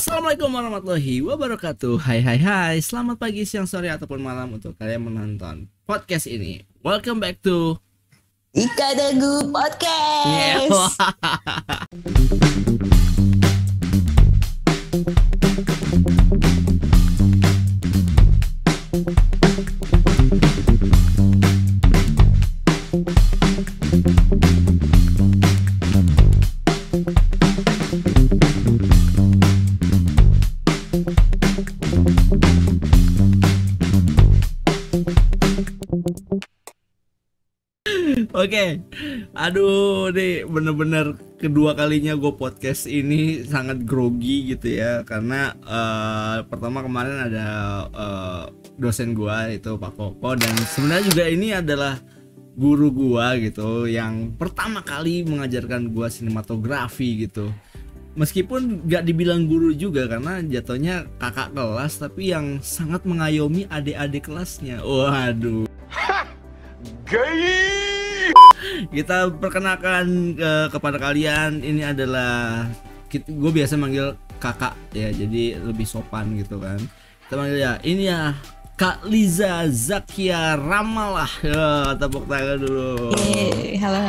Assalamualaikum warahmatullahi wabarakatuh. Hai, selamat pagi, siang, sore, ataupun malam untuk kalian menonton podcast ini. Welcome back to Ika Dagu Podcast. Oke, aduh nih bener-bener kedua kalinya gue podcast ini sangat grogi gitu ya. Karena pertama kemarin ada dosen gue itu Pak Koko. Dan sebenarnya juga ini adalah guru gue gitu, yang pertama kali mengajarkan gue sinematografi gitu. Meskipun gak dibilang guru juga karena jatuhnya kakak kelas, tapi yang sangat mengayomi adik-adik kelasnya. Waduh. Kita perkenalkan kepada kalian, ini adalah gue biasa manggil kakak ya, jadi lebih sopan gitu kan. Kita manggil ya, ini ya Kak Liza Zakia Ramalah. Tepuk tangan dulu. Halo.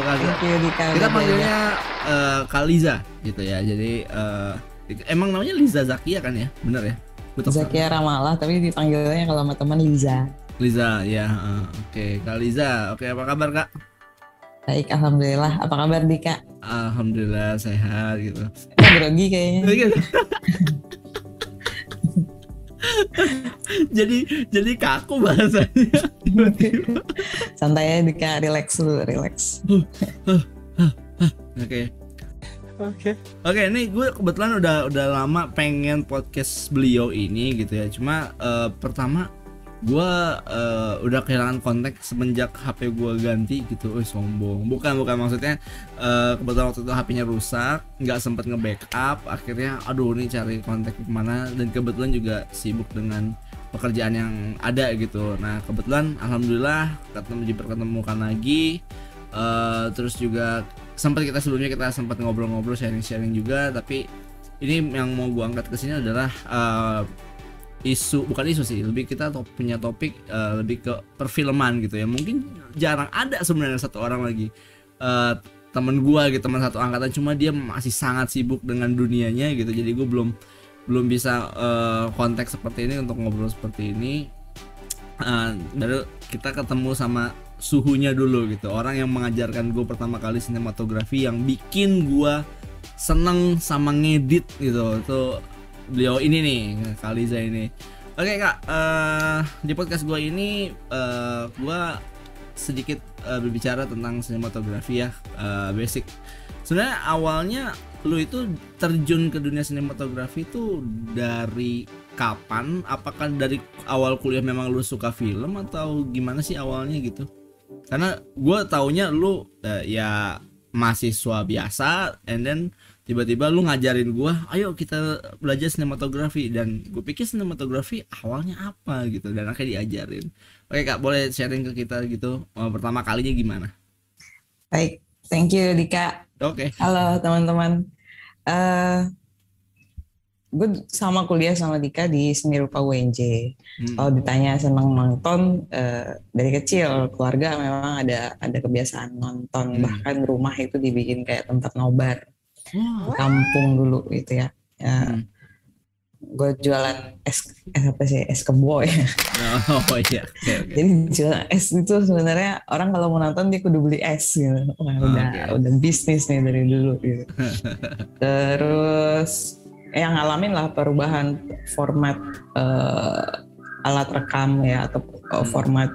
Thank you, Dika. Kita panggilnya Kak Liza gitu ya. Jadi emang namanya Liza Zakia kan ya, bener ya? Betul. Zakia Ramalah, tapi dipanggilnya kalau sama teman Liza. Liza ya, oke. Kak Liza, oke, apa kabar Kak? Baik, alhamdulillah. Apa kabar Dika? Alhamdulillah sehat gitu. Grogi kayaknya. jadi kaku bahasanya. Santai aja Dika, relax dulu, relax. Oke, ini gue kebetulan udah lama pengen podcast beliau ini gitu ya. Cuma pertama gue udah kehilangan kontak semenjak HP gue ganti gitu. Sombong. Bukan maksudnya kebetulan waktu itu HP-nya rusak, nggak sempet nge-backup. Akhirnya aduh nih cari kontak kemana, dan kebetulan juga sibuk dengan pekerjaan yang ada gitu. Nah kebetulan alhamdulillah diperketemukan lagi. Terus juga sebelumnya kita sempat ngobrol-ngobrol, sharing juga. Tapi ini yang mau gue angkat ke sini adalah bukan isu sih, lebih kita punya topik lebih ke perfilman gitu ya. Mungkin jarang ada sebenarnya satu orang lagi teman gua gitu, teman satu angkatan, cuma dia masih sangat sibuk dengan dunianya gitu. Jadi gue belum bisa kontak seperti ini untuk ngobrol seperti ini. Baru kita ketemu sama suhunya dulu gitu, orang yang mengajarkan gue pertama kali sinematografi, yang bikin gua seneng sama ngedit gitu. Itu beliau ini nih, Kak Liza ini. Oke Kak, di podcast gue ini gue sedikit berbicara tentang sinematografi ya, basic. Sebenarnya awalnya lu itu terjun ke dunia sinematografi itu dari kapan? Apakah dari awal kuliah memang lu suka film atau gimana sih awalnya gitu? Karena gue taunya lu ya mahasiswa biasa, and then tiba-tiba lu ngajarin gua, ayo kita belajar sinematografi, dan gue pikir sinematografi awalnya apa gitu, dan akhirnya diajarin. Oke Kak, boleh sharing ke kita gitu, pertama kalinya gimana? Baik, thank you Dika. Oke. Halo teman-teman. Gue sama kuliah sama Dika di seni rupa UNJ. Kalau ditanya senang nonton, dari kecil keluarga memang ada kebiasaan nonton. Bahkan rumah itu dibikin kayak tempat nobar. Kampung dulu gitu ya. Gue jualan es kebo ya. Iya. Okay. Jadi jualan es itu sebenarnya orang kalau mau nonton dia kudu beli es gitu. Udah bisnis nih dari dulu gitu. Terus yang ngalamin lah perubahan format alat rekam ya, atau format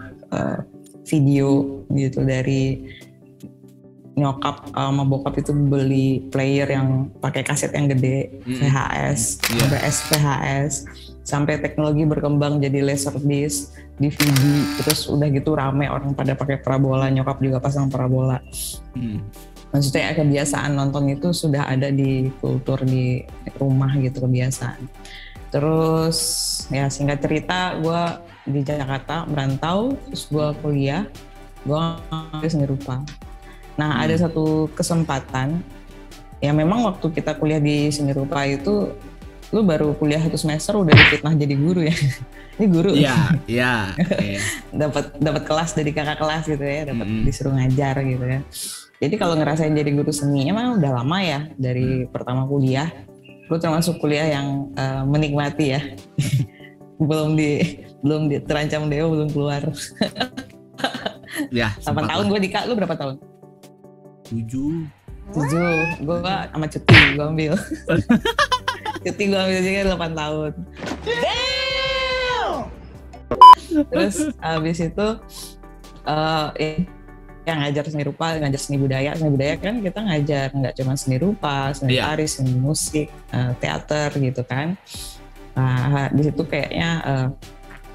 video gitu. Dari nyokap sama bokap itu beli player yang pakai kaset yang gede, VHS, sampai SPHS, sampai teknologi berkembang jadi laserdisc, DVD, terus udah gitu rame orang pada pakai parabola, nyokap juga pasang parabola. Maksudnya kebiasaan nonton itu sudah ada di kultur di rumah gitu, kebiasaan. Terus ya singkat cerita, gue di Jakarta merantau, terus gue kuliah, gue ngambil seni rupa. Nah ada satu kesempatan ya memang waktu kita kuliah di seni rupa itu lu baru kuliah 1 semester udah difitnah jadi guru ya. Ini guru. Iya. dapat kelas dari kakak kelas gitu ya, dapat disuruh ngajar gitu ya. Jadi kalau ngerasain jadi guru seni emang udah lama ya dari pertama kuliah. Gue termasuk kuliah yang menikmati ya. belum terancam dewa belum keluar. Ya, 8 tahun gue Dika, lu berapa tahun? 7. Gue sama cuti gue ambil. Cuti gue ambil juga 8 tahun. Terus habis itu yang ngajar seni rupa, ngajar seni budaya kan kita ngajar nggak cuma seni rupa, seni tari, seni musik, teater gitu kan. Nah di situ kayaknya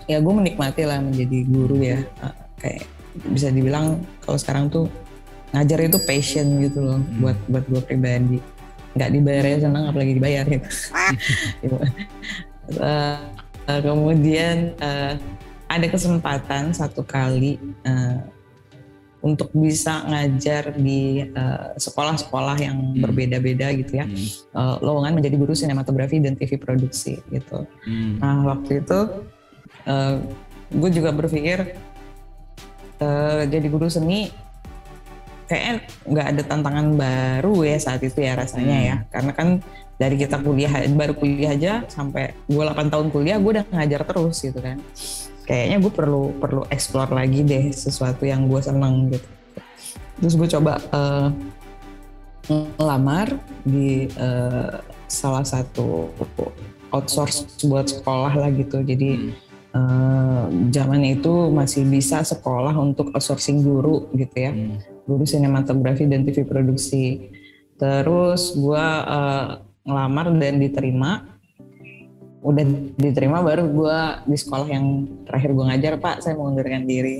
ya gue menikmati lah menjadi guru ya, kayak bisa dibilang kalau sekarang tuh ngajar itu passion gitu loh buat gue pribadi. Nggak dibayarnya senang apalagi dibayar gitu. Kemudian ada kesempatan satu kali untuk bisa ngajar di sekolah-sekolah yang berbeda-beda gitu ya. Lowongan menjadi guru sinematografi dan TV produksi gitu. Nah waktu itu gue juga berpikir jadi guru seni kayaknya nggak ada tantangan baru ya saat itu ya rasanya ya. Karena kan dari kita baru kuliah aja sampai gue 8 tahun kuliah gue udah ngajar terus gitu kan. Kayaknya gue perlu explore lagi deh sesuatu yang gue seneng gitu. Terus gue coba ngelamar di salah satu outsource buat sekolah lah gitu. Jadi zamannya itu masih bisa sekolah untuk outsourcing guru gitu ya. Guru sinematografi dan TV produksi. Terus gue ngelamar dan diterima. Udah diterima baru gue di sekolah yang terakhir gue ngajar, Pak saya mau mengundurkan diri.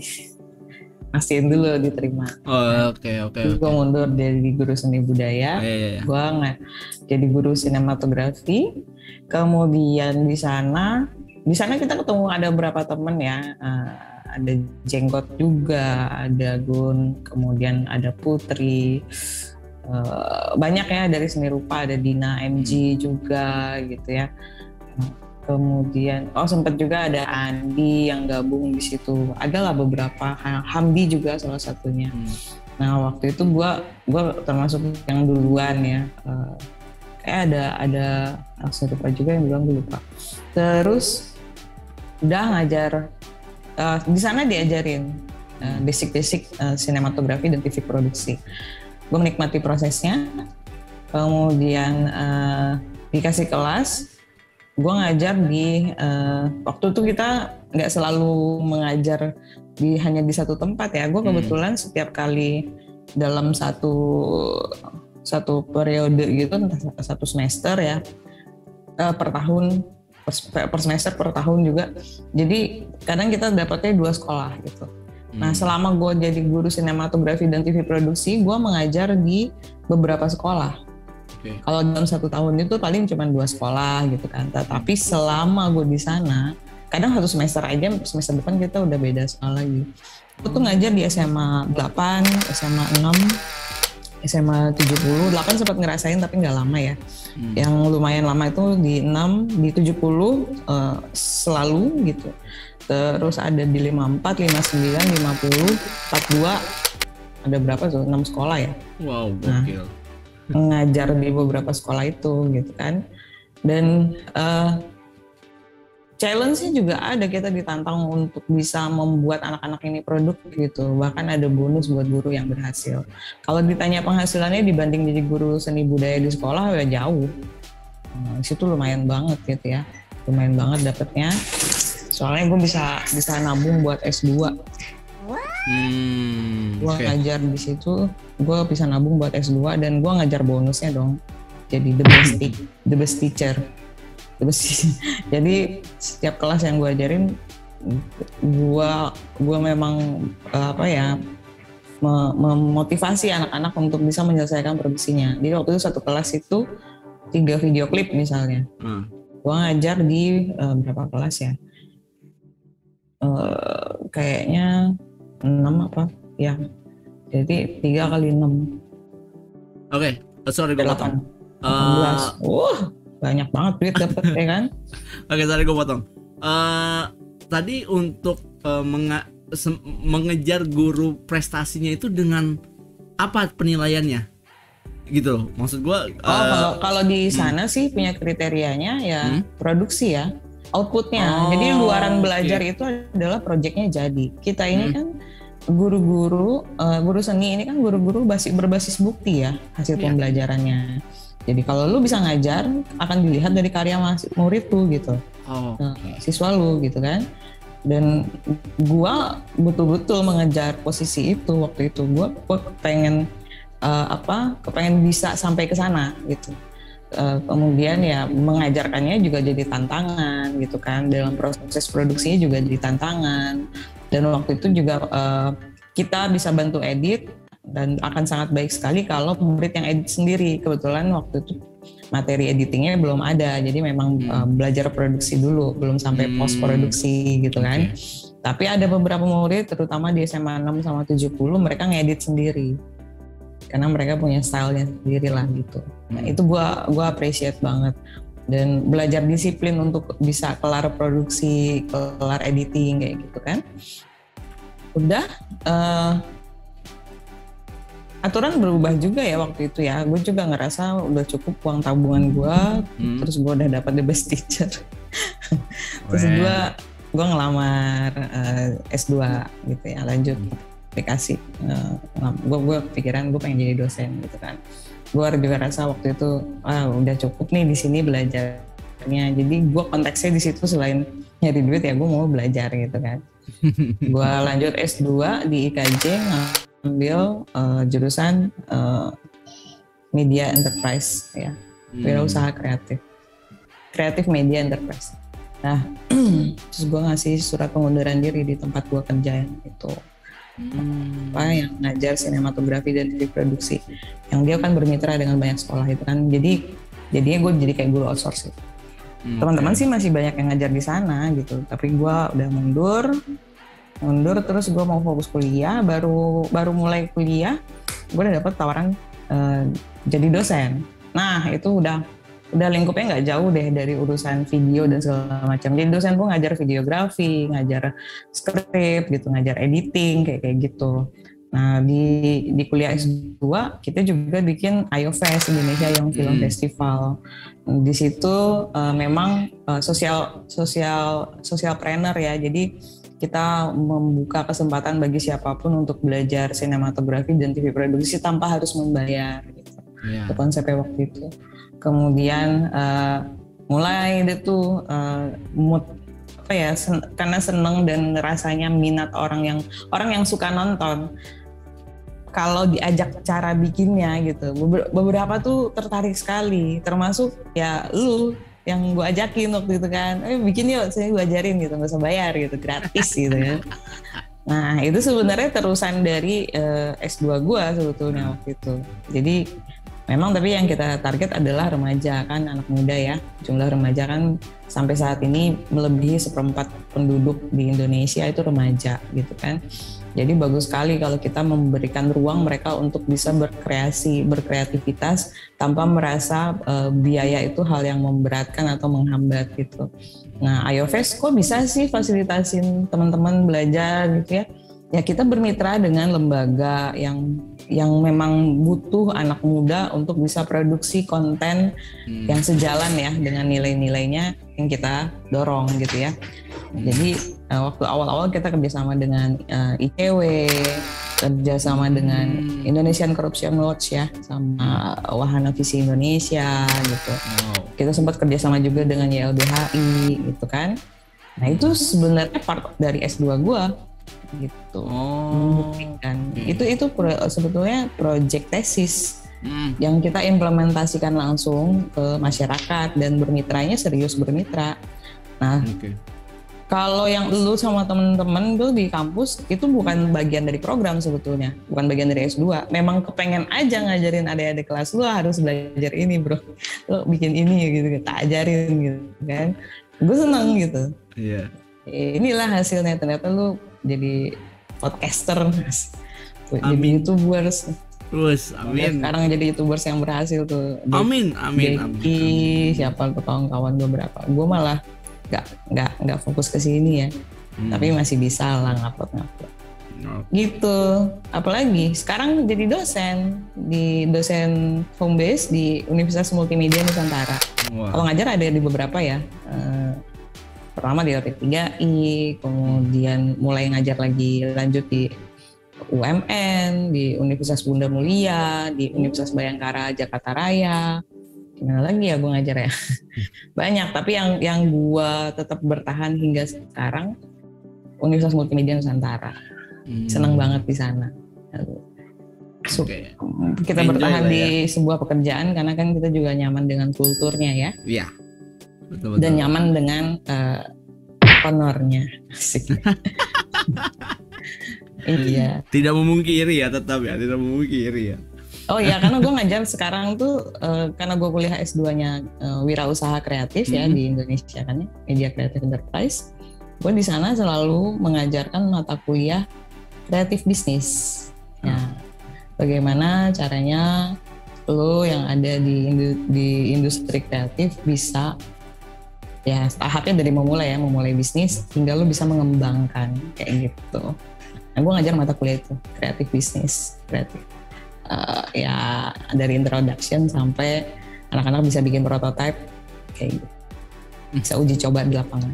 Mastiin dulu diterima. Oke. Gue mundur dari guru seni budaya. Gue jadi guru sinematografi. Kemudian di sana kita ketemu ada beberapa temen ya. Ada Jenggot juga, ada Gun, kemudian ada Putri. Banyak ya dari seni rupa, ada Dina MG juga gitu ya. Kemudian sempat juga ada Andi yang gabung di situ. Adalah beberapa, Hamdi juga salah satunya. Nah waktu itu gua termasuk yang duluan ya. Kayak ada seni rupa juga yang bilang gue lupa. Terus udah ngajar di sana diajarin basic sinematografi dan TV produksi. Gue menikmati prosesnya. Kemudian dikasih kelas. Gue ngajar di waktu itu kita nggak selalu mengajar hanya di satu tempat ya. Gue kebetulan setiap kali dalam satu periode gitu, satu semester ya, per tahun, per semester per tahun juga. Jadi kadang kita dapatnya 2 sekolah gitu. Nah selama gue jadi guru sinematografi dan TV produksi, gue mengajar di beberapa sekolah. Kalau dalam 1 tahun itu paling cuma 2 sekolah gitu kan. Tapi selama gue di sana, kadang 1 semester aja, semester depan kita udah beda sekolah lagi. Gue tuh ngajar di SMA 8, SMA 6, SMA 70, 8 sempat ngerasain tapi nggak lama ya. Yang lumayan lama itu di 6, di 70 selalu gitu. Terus ada di 54, 59, 50, 42, ada berapa tuh? 6 sekolah ya. Wow, gokil. Ngajar di beberapa sekolah itu gitu kan. Dan challenge-nya juga ada, kita ditantang untuk bisa membuat anak-anak ini produk gitu. Bahkan ada bonus buat guru yang berhasil. Kalau ditanya penghasilannya dibanding jadi guru seni budaya di sekolah ya jauh. Situ lumayan banget gitu ya. Lumayan banget dapetnya. Soalnya gue bisa nabung buat S2. Gue ngajar di situ, gue bisa nabung buat S2 dan gue ngajar bonusnya dong. Jadi the best teacher. Jadi setiap kelas yang gue ajarin, gue memang memotivasi anak-anak untuk bisa menyelesaikan produksinya. Jadi waktu itu satu kelas itu 3 video klip misalnya. Gue ngajar di berapa kelas ya? Kayaknya 6 apa? Ya. Jadi 3 kali 6. Oke. Sorry gue potong. 18. Banyak banget duit dapet ya kan. Oke, sorry gue potong. Tadi untuk mengejar guru prestasinya itu dengan apa penilaiannya? Gitu loh. Maksud gue kalau di sana sih punya kriterianya ya produksi ya, outputnya. Jadi luaran belajar itu adalah proyeknya jadi. Kita ini kan guru-guru guru seni ini kan guru-guru berbasis bukti ya hasil pembelajarannya. Jadi kalau lu bisa ngajar akan dilihat dari karya murid tuh gitu. Siswa lu gitu kan. Dan gua betul-betul mengejar posisi itu waktu itu. Gua pengen kepengen bisa sampai ke sana gitu. Kemudian ya mengajarkannya juga jadi tantangan gitu kan. Dalam proses produksinya juga jadi tantangan. Dan waktu itu juga kita bisa bantu edit dan akan sangat baik sekali kalau murid yang edit sendiri. Kebetulan waktu itu materi editingnya belum ada, jadi memang belajar produksi dulu, belum sampai post produksi gitu kan. Tapi ada beberapa murid, terutama di SMA 6 sama 70, mereka ngedit sendiri, karena mereka punya stylenya sendiri lah gitu. Nah itu gua appreciate banget, dan belajar disiplin untuk bisa kelar produksi, kelar editing kayak gitu kan. Udah. Aturan berubah juga ya waktu itu ya. Gue juga ngerasa udah cukup uang tabungan gue, terus gue udah dapat the best teacher. Terus gue ngelamar S2 gitu ya, lanjut aplikasi. Gue pikiran gue pengen jadi dosen gitu kan. Gue juga rasa waktu itu udah cukup nih di sini belajarnya. Jadi gue konteksnya di situ selain nyari duit ya gue mau belajar gitu kan. Gue lanjut S2 di IKJ ambil jurusan media enterprise ya, wirausaha kreatif media enterprise. Nah terus gue ngasih surat pengunduran diri di tempat gue kerja itu yang ngajar sinematografi dan TV produksi, yang dia kan bermitra dengan banyak sekolah itu kan, jadinya gue jadi kayak guru outsourcing. Teman-teman sih masih banyak yang ngajar di sana gitu, tapi gue udah mundur terus gue mau fokus kuliah. Baru mulai kuliah gue udah dapet tawaran jadi dosen. Nah itu udah lingkupnya nggak jauh deh dari urusan video dan segala macam. Jadi dosen gue ngajar videografi, ngajar skrip gitu, ngajar editing kayak gitu. Nah di kuliah S2 kita juga bikin IO Fest Indonesia Young Film Festival. Di situ memang social planner ya. Jadi kita membuka kesempatan bagi siapapun untuk belajar sinematografi dan TV produksi tanpa harus membayar gitu. Itu konsepnya waktu itu. Kemudian mulai deh tuh mood karena seneng dan rasanya minat orang yang suka nonton. Kalau diajak cara bikinnya gitu, beberapa tuh tertarik sekali, termasuk ya lu yang gue ajakin waktu itu kan, bikin yuk, saya gue ajarin gitu, nggak usah bayar gitu, gratis gitu ya. Nah itu sebenarnya terusan dari S2 gue sebetulnya waktu itu. Jadi memang tapi yang kita target adalah remaja kan, anak muda ya. Jumlah remaja kan sampai saat ini melebihi 1/4 penduduk di Indonesia itu remaja gitu kan. Jadi bagus sekali kalau kita memberikan ruang mereka untuk bisa berkreativitas tanpa merasa biaya itu hal yang memberatkan atau menghambat gitu. Nah, IO Fest kok bisa sih fasilitasin teman-teman belajar gitu ya? Ya kita bermitra dengan lembaga yang memang butuh anak muda untuk bisa produksi konten yang sejalan ya dengan nilai-nilainya yang kita dorong gitu ya. Jadi waktu awal-awal kita kerjasama dengan ICW, kerjasama dengan Indonesian Corruption Watch ya, sama Wahana Visi Indonesia gitu. Kita sempat kerjasama juga dengan YLBHI gitu kan. Nah itu sebenarnya part dari S2 gua gitu. Membuktikan. Itu sebetulnya project tesis yang kita implementasikan langsung ke masyarakat dan bermitranya serius bermitra. Nah, kalau yang lu sama temen-temen tuh di kampus itu bukan bagian dari program sebetulnya, bukan bagian dari S2. Memang kepengen aja ngajarin adik-adik kelas, lu harus belajar ini bro, lu bikin ini gitu, kita ajarin gitu kan. Gue seneng gitu. Iya. Inilah hasilnya, ternyata lu jadi podcaster, jadi YouTubers. Terus, amin. Sekarang jadi YouTubers yang berhasil tuh. Amin, amin, Deki, amin. siapa tuh kawan-kawan beberapa. Gue malah nggak fokus ke sini ya. Tapi masih bisa lah ngupload. Gitu. Apalagi sekarang jadi dosen home base di Universitas Multimedia Nusantara. Wow. Kalau ngajar ada di beberapa ya. Pertama di LP3I, kemudian mulai ngajar lagi lanjut di UMN, di Universitas Bunda Mulia, di Universitas Bayangkara Jakarta Raya. Gimana lagi ya gue ngajar ya? Banyak, tapi yang gue tetap bertahan hingga sekarang Universitas Multimedia Nusantara. Seneng banget di sana. Kita bertahan di sebuah pekerjaan karena kan kita juga nyaman dengan kulturnya ya. Iya. Betul. Dan nyaman dengan honornya. Asik. Iya. Tidak memungkiri ya, tetap ya, tidak memungkiri ya. Oh iya, karena gue ngajar sekarang tuh karena gue kuliah S2-nya wirausaha kreatif ya di Indonesia kan ya, Media Creative Enterprise. Gue di sana selalu mengajarkan mata kuliah kreatif bisnis. Nah, bagaimana caranya lo yang ada di industri kreatif bisa ya tahapnya dari memulai bisnis hingga lo bisa mengembangkan kayak gitu. Nah, gue ngajar mata kuliah itu kreatif bisnis, kreatif. Ya dari introduction sampai anak-anak bisa bikin prototype kayak gitu. Bisa uji coba di lapangan.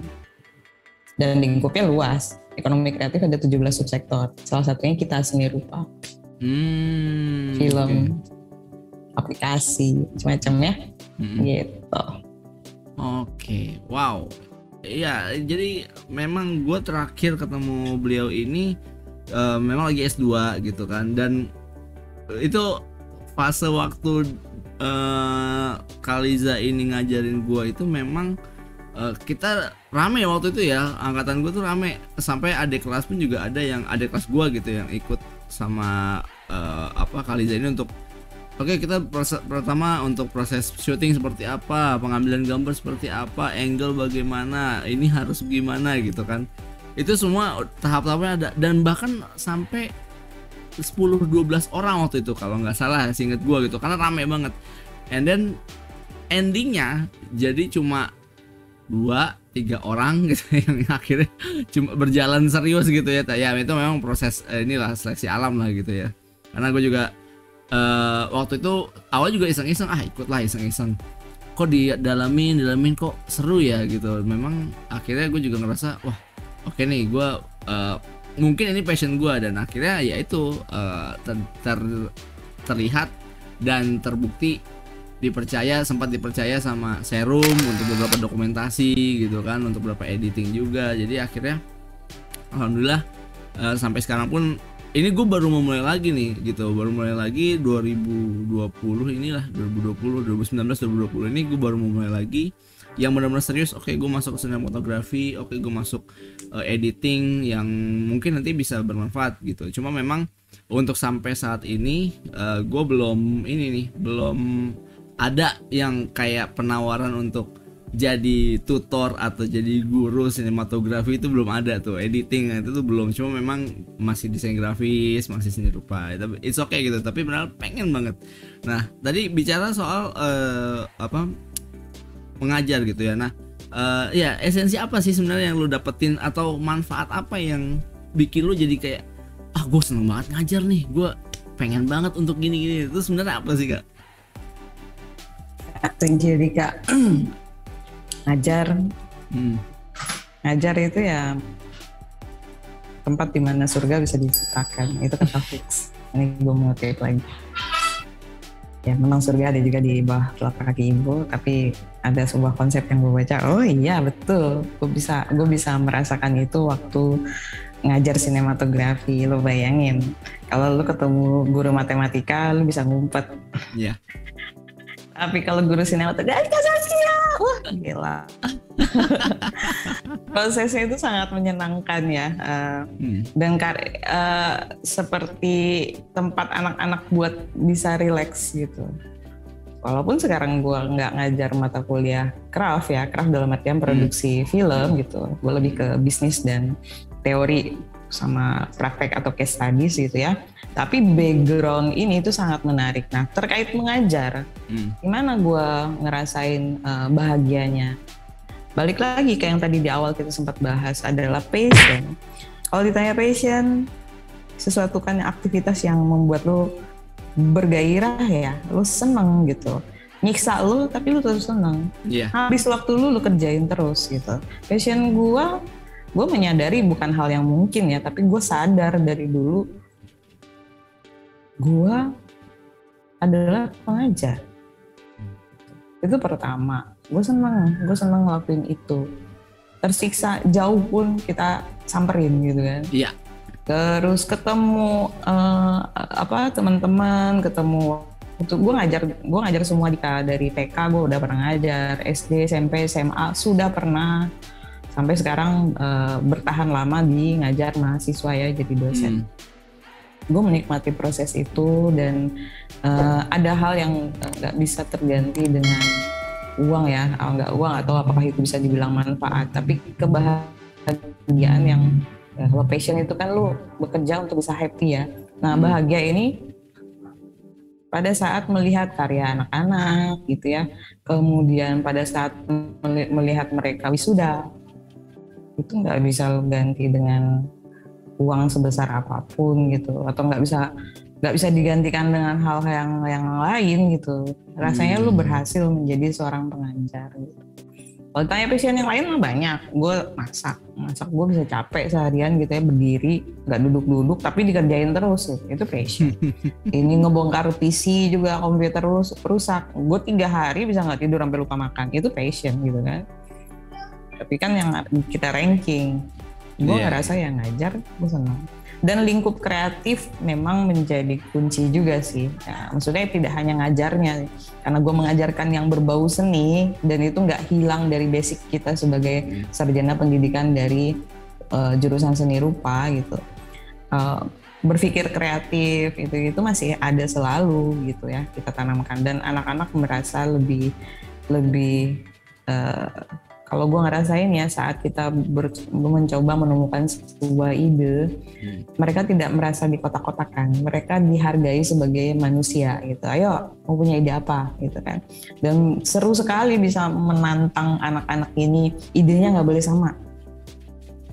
Dan lingkupnya luas. Ekonomi kreatif ada 17 subsektor. Salah satunya kita seni rupa. Film, aplikasi, macam-macam ya. Gitu. Oke, wow. Iya, jadi memang gue terakhir ketemu beliau ini memang lagi S2 gitu kan. Dan itu fase waktu Kaliza ini ngajarin gue itu memang kita rame waktu itu ya, angkatan gue tuh rame, sampai adik kelas pun juga ada yang adik kelas gue gitu yang ikut sama Kaliza ini untuk kita pertama untuk proses syuting seperti apa, pengambilan gambar seperti apa, angle bagaimana, ini harus gimana gitu kan. Itu semua tahap-tahapnya ada, dan bahkan sampai 10-12 orang waktu itu kalau nggak salah, seinget gue gitu, karena rame banget. And then endingnya jadi cuma 2-3 orang gitu yang akhirnya cuma berjalan serius gitu ya. Ya itu memang proses inilah seleksi alam lah gitu ya. Karena gue juga waktu itu awal juga iseng-iseng, ikutlah iseng-iseng. Kok didalamin kok seru ya gitu. Memang akhirnya gue juga ngerasa wah oke nih, gue mungkin ini passion gue, dan akhirnya ya itu terlihat dan terbukti sempat dipercaya sama Serum untuk beberapa dokumentasi gitu kan, untuk beberapa editing juga. Jadi akhirnya alhamdulillah sampai sekarang pun ini gue baru memulai lagi nih gitu, baru mulai lagi 2020 inilah, 2019 2020 ini gue baru memulai lagi yang benar-benar serius. Oke, gue masuk ke sinematografi, oke gue masuk editing yang mungkin nanti bisa bermanfaat gitu. Cuma memang untuk sampai saat ini gue belum ada yang kayak penawaran untuk jadi tutor atau jadi guru sinematografi, itu belum ada tuh. Editing itu tuh belum, cuma memang masih desain grafis, masih seni rupa. Tapi it's okay gitu, tapi benar pengen banget. Nah, tadi bicara soal mengajar gitu ya. Nah, ya esensi apa sih sebenarnya yang lu dapetin, atau manfaat apa yang bikin lu jadi kayak gue seneng banget ngajar nih, gue pengen banget untuk gini-gini. Itu sebenarnya apa sih, Kak? Jadi Kak, ngajar itu ya tempat dimana surga bisa diciptakan, itu kata fix. Ini gue mau ngutip lagi. Ya memang surga ada juga di bawah telapak kaki ibu, tapi ada sebuah konsep yang gue baca. Oh iya betul, gue bisa merasakan itu waktu ngajar sinematografi. Lo bayangin kalau lo ketemu guru matematika, lo bisa ngumpet. Iya. Yeah. Tapi kalau guru sinematografi Kasasya, wah gila. Prosesnya itu sangat menyenangkan ya. Dan seperti tempat anak-anak buat bisa rileks gitu. Walaupun sekarang gue nggak ngajar mata kuliah craft dalam artian produksi film gitu. Gue lebih ke bisnis dan teori sama praktek atau case studies gitu ya. Tapi background ini itu sangat menarik. Nah, terkait mengajar, gimana gue ngerasain bahagianya? Balik lagi ke yang tadi di awal kita sempat bahas adalah passion. Kalau ditanya passion, sesuatu kan aktivitas yang membuat lo bergairah ya, lo seneng gitu. Nyiksa lo tapi lo terus seneng. Habis waktu lo kerjain terus gitu. Passion gue menyadari bukan hal yang mungkin ya, tapi gue sadar dari dulu gue adalah pengajar. Itu pertama, gue seneng ngelakuin itu. Tersiksa jauh pun kita samperin gitu kan. Iya. Terus ketemu teman-teman, ketemu untuk gue ngajar semua dari TK gue udah pernah ngajar, SD, SMP, SMA sudah pernah, sampai sekarang bertahan lama di ngajar mahasiswa ya, jadi dosen. Gue menikmati proses itu dan ada hal yang nggak bisa terganti dengan uang ya, nggak tahu apakah itu bisa dibilang manfaat, tapi kebahagiaan yang kalau passion itu kan lu bekerja untuk bisa happy ya. Nah bahagia ini pada saat melihat karya anak-anak gitu ya, kemudian pada saat melihat mereka wisuda, itu nggak bisa lu ganti dengan uang sebesar apapun gitu, atau nggak bisa digantikan dengan hal yang lain gitu. Rasanya lu berhasil menjadi seorang pengajar gitu. Kalau tanya passion yang lain mah banyak. Gue masak gue bisa capek seharian gitu ya, berdiri nggak duduk-duduk tapi dikerjain terus gitu. Itu passion. Ini ngebongkar PC juga, komputer rusak, gue 3 hari bisa nggak tidur sampai lupa makan. Itu passion gitu kan. Tapi kan yang kita ranking, gue ngerasa yang ngajar gue senang. Dan lingkup kreatif memang menjadi kunci juga sih. Ya, maksudnya tidak hanya ngajarnya, karena gue mengajarkan yang berbau seni dan itu nggak hilang dari basic kita sebagai sarjana pendidikan dari jurusan seni rupa gitu. Berpikir kreatif itu masih ada selalu gitu ya, kita tanamkan, dan anak-anak merasa lebih kalau gue ngerasain ya, saat kita mencoba menemukan sebuah ide, mereka tidak merasa dikotak-kotakan, mereka dihargai sebagai manusia gitu. Ayo, mau punya ide apa gitu kan. Dan seru sekali bisa menantang anak-anak ini, idenya nggak boleh sama.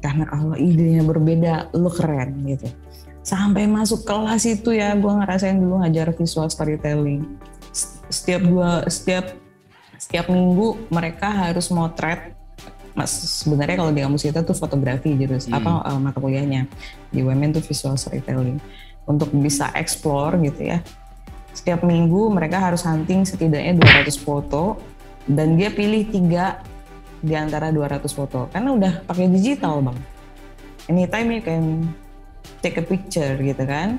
Karena kalau idenya berbeda, lo keren gitu. Sampai masuk kelas itu ya, gue ngerasain dulu ngajar visual storytelling. Setiap minggu mereka harus motret. Sebenarnya kalau di kampus kita tuh fotografi mata kuliahnya. Di UMN tuh visual storytelling. Untuk bisa explore gitu ya. Setiap minggu mereka harus hunting setidaknya 200 foto dan dia pilih 3 di antara 200 foto. Karena udah pakai digital, Bang. Anytime you can take a picture gitu kan.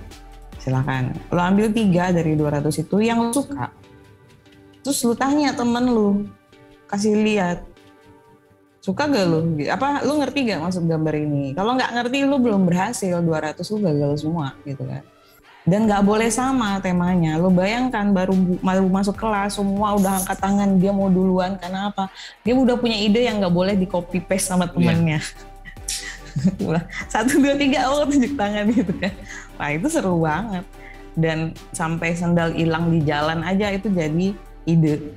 Silakan. Lo ambil 3 dari 200 itu yang lo suka. Terus lu tanya temen lu, kasih lihat, suka gak lu? Apa lu ngerti gak maksud gambar ini? Kalau nggak ngerti lu belum berhasil, 200 lu gagal semua gitu kan. Dan nggak boleh sama temanya. Lu bayangkan baru masuk kelas semua udah angkat tangan, dia mau duluan karena apa? Dia udah punya ide yang nggak boleh di copy paste sama temennya. 1, 2, 3 tunjuk tangan gitu kan. Wah itu seru banget. Dan sampai sendal hilang di jalan aja itu jadi ide.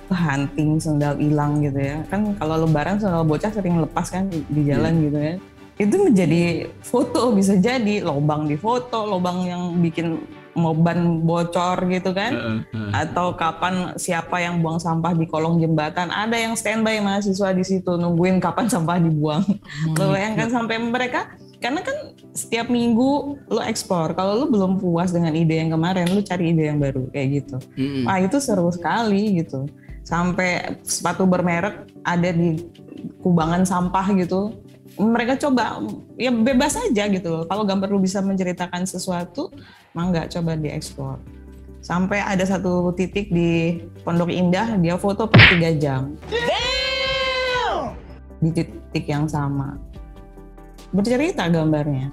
Hunting sendal hilang gitu ya. Kan kalau lebaran sendal bocah sering lepas kan di jalan gitu ya. Itu menjadi foto, bisa jadi lobang di foto, lobang yang bikin ban bocor gitu kan. Atau kapan siapa yang buang sampah di kolong jembatan, ada yang standby mahasiswa di situ nungguin kapan sampah dibuang. Lo bayangkan sampai mereka, karena kan setiap minggu lo explore. Kalau lo belum puas dengan ide yang kemarin, lo cari ide yang baru kayak gitu. Wah itu seru sekali gitu. Sampai sepatu bermerek ada di kubangan sampah gitu. Mereka coba, ya bebas aja gitu. Kalau gambar lo bisa menceritakan sesuatu, mangga coba dieksplor. Sampai ada satu titik di Pondok Indah, dia foto per 3 jam. Damn! Di titik yang sama. Bercerita gambarnya,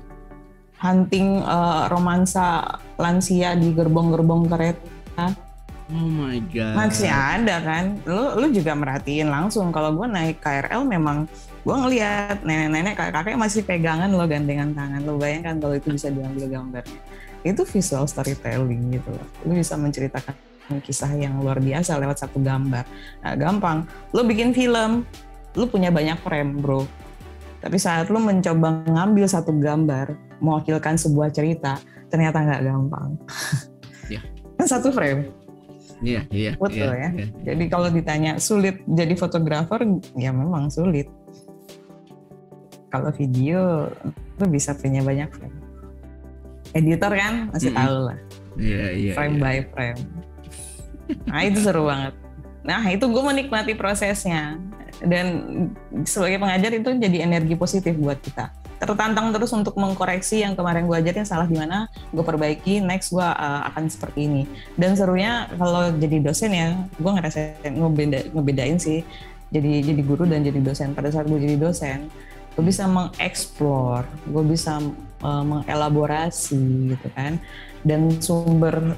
hunting romansa lansia di gerbong-gerbong kereta Oh my god. Masih ada kan, lu juga merhatiin langsung. Kalau gue naik KRL memang gue ngeliat nenek-nenek kakek-kakek masih pegangan lo, gandengan tangan. Lo bayangkan kalau itu bisa diambil gambarnya. Itu visual storytelling gitu loh. Lu bisa menceritakan kisah yang luar biasa lewat satu gambar. Nah, gampang. Lu bikin film, lu punya banyak frame bro. Tapi saat lu mencoba ngambil satu gambar mewakilkan sebuah cerita, ternyata nggak gampang. Yeah. Kan satu frame. Iya. Betul ya. Jadi kalau ditanya sulit jadi fotografer, ya memang sulit. Kalau video, lu bisa punya banyak frame. Editor kan masih tahu lah. Iya. Frame by frame. Nah itu seru banget. Nah itu gue menikmati prosesnya. Dan sebagai pengajar itu jadi energi positif buat kita. Tertantang terus untuk mengkoreksi yang kemarin gue ajarin salah di mana, gue perbaiki, next gue akan seperti ini. Dan serunya kalau jadi dosen ya, gue ngerasain ngebedain sih jadi guru dan jadi dosen. Pada saat gue jadi dosen, gue bisa mengeksplor, gue bisa mengelaborasi gitu kan. Dan sumber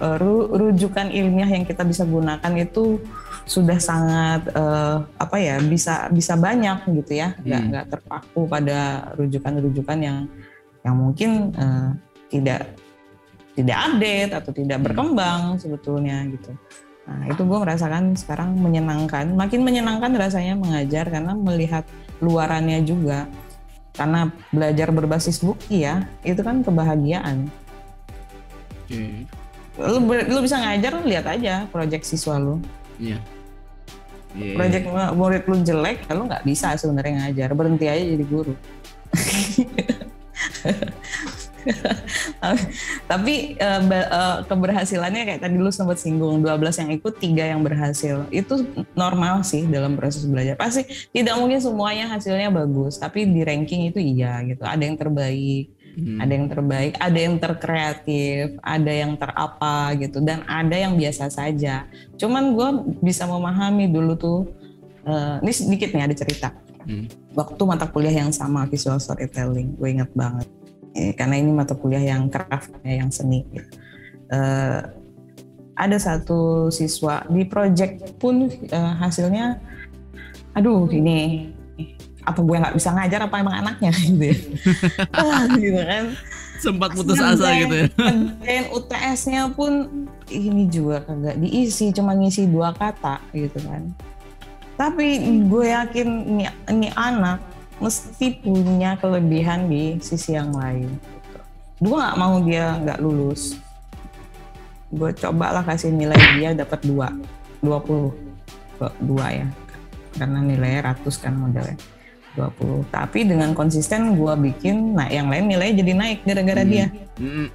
rujukan ilmiah yang kita bisa gunakan itu sudah sangat bisa banyak gitu ya, nggak terpaku pada rujukan-rujukan yang mungkin tidak update atau tidak berkembang sebetulnya gitu. Nah itu gue merasakan sekarang menyenangkan, makin menyenangkan rasanya mengajar karena melihat luarannya juga, karena belajar berbasis bukti ya, itu kan kebahagiaan. Lu bisa ngajar, lu lihat aja proyek siswa lu. Iya. Proyek murid lu jelek, lu nggak bisa sebenarnya ngajar, berhenti aja jadi guru. Tapi keberhasilannya kayak tadi lu sempat singgung, 12 yang ikut, 3 yang berhasil. Itu normal sih dalam proses belajar. Pasti tidak mungkin semuanya hasilnya bagus, tapi di ranking itu iya gitu. Ada yang terbaik, ada yang terbaik, ada yang terkreatif, ada yang terapa gitu, dan ada yang biasa saja. Cuman gue bisa memahami dulu tuh, ini sedikit nih ada cerita. Waktu mata kuliah yang sama visual storytelling, gue inget banget. Karena ini mata kuliah yang craftnya, yang seni. Ada satu siswa di project pun hasilnya, aduh ini apa gue nggak bisa ngajar apa emang anaknya gitu ya. Gitu kan. Sempat putus asa gitu ya. Dan UTS-nya pun ini juga kagak diisi, cuma ngisi 2 kata gitu kan. Tapi gue yakin ini anak mesti punya kelebihan di sisi yang lain. Gue nggak mau dia nggak lulus. Gue cobalah kasih nilai dia dapat 20 ya, karena nilainya 100 kan modelnya 20. Tapi dengan konsisten gue bikin, nah yang lain nilainya jadi naik gara-gara dia.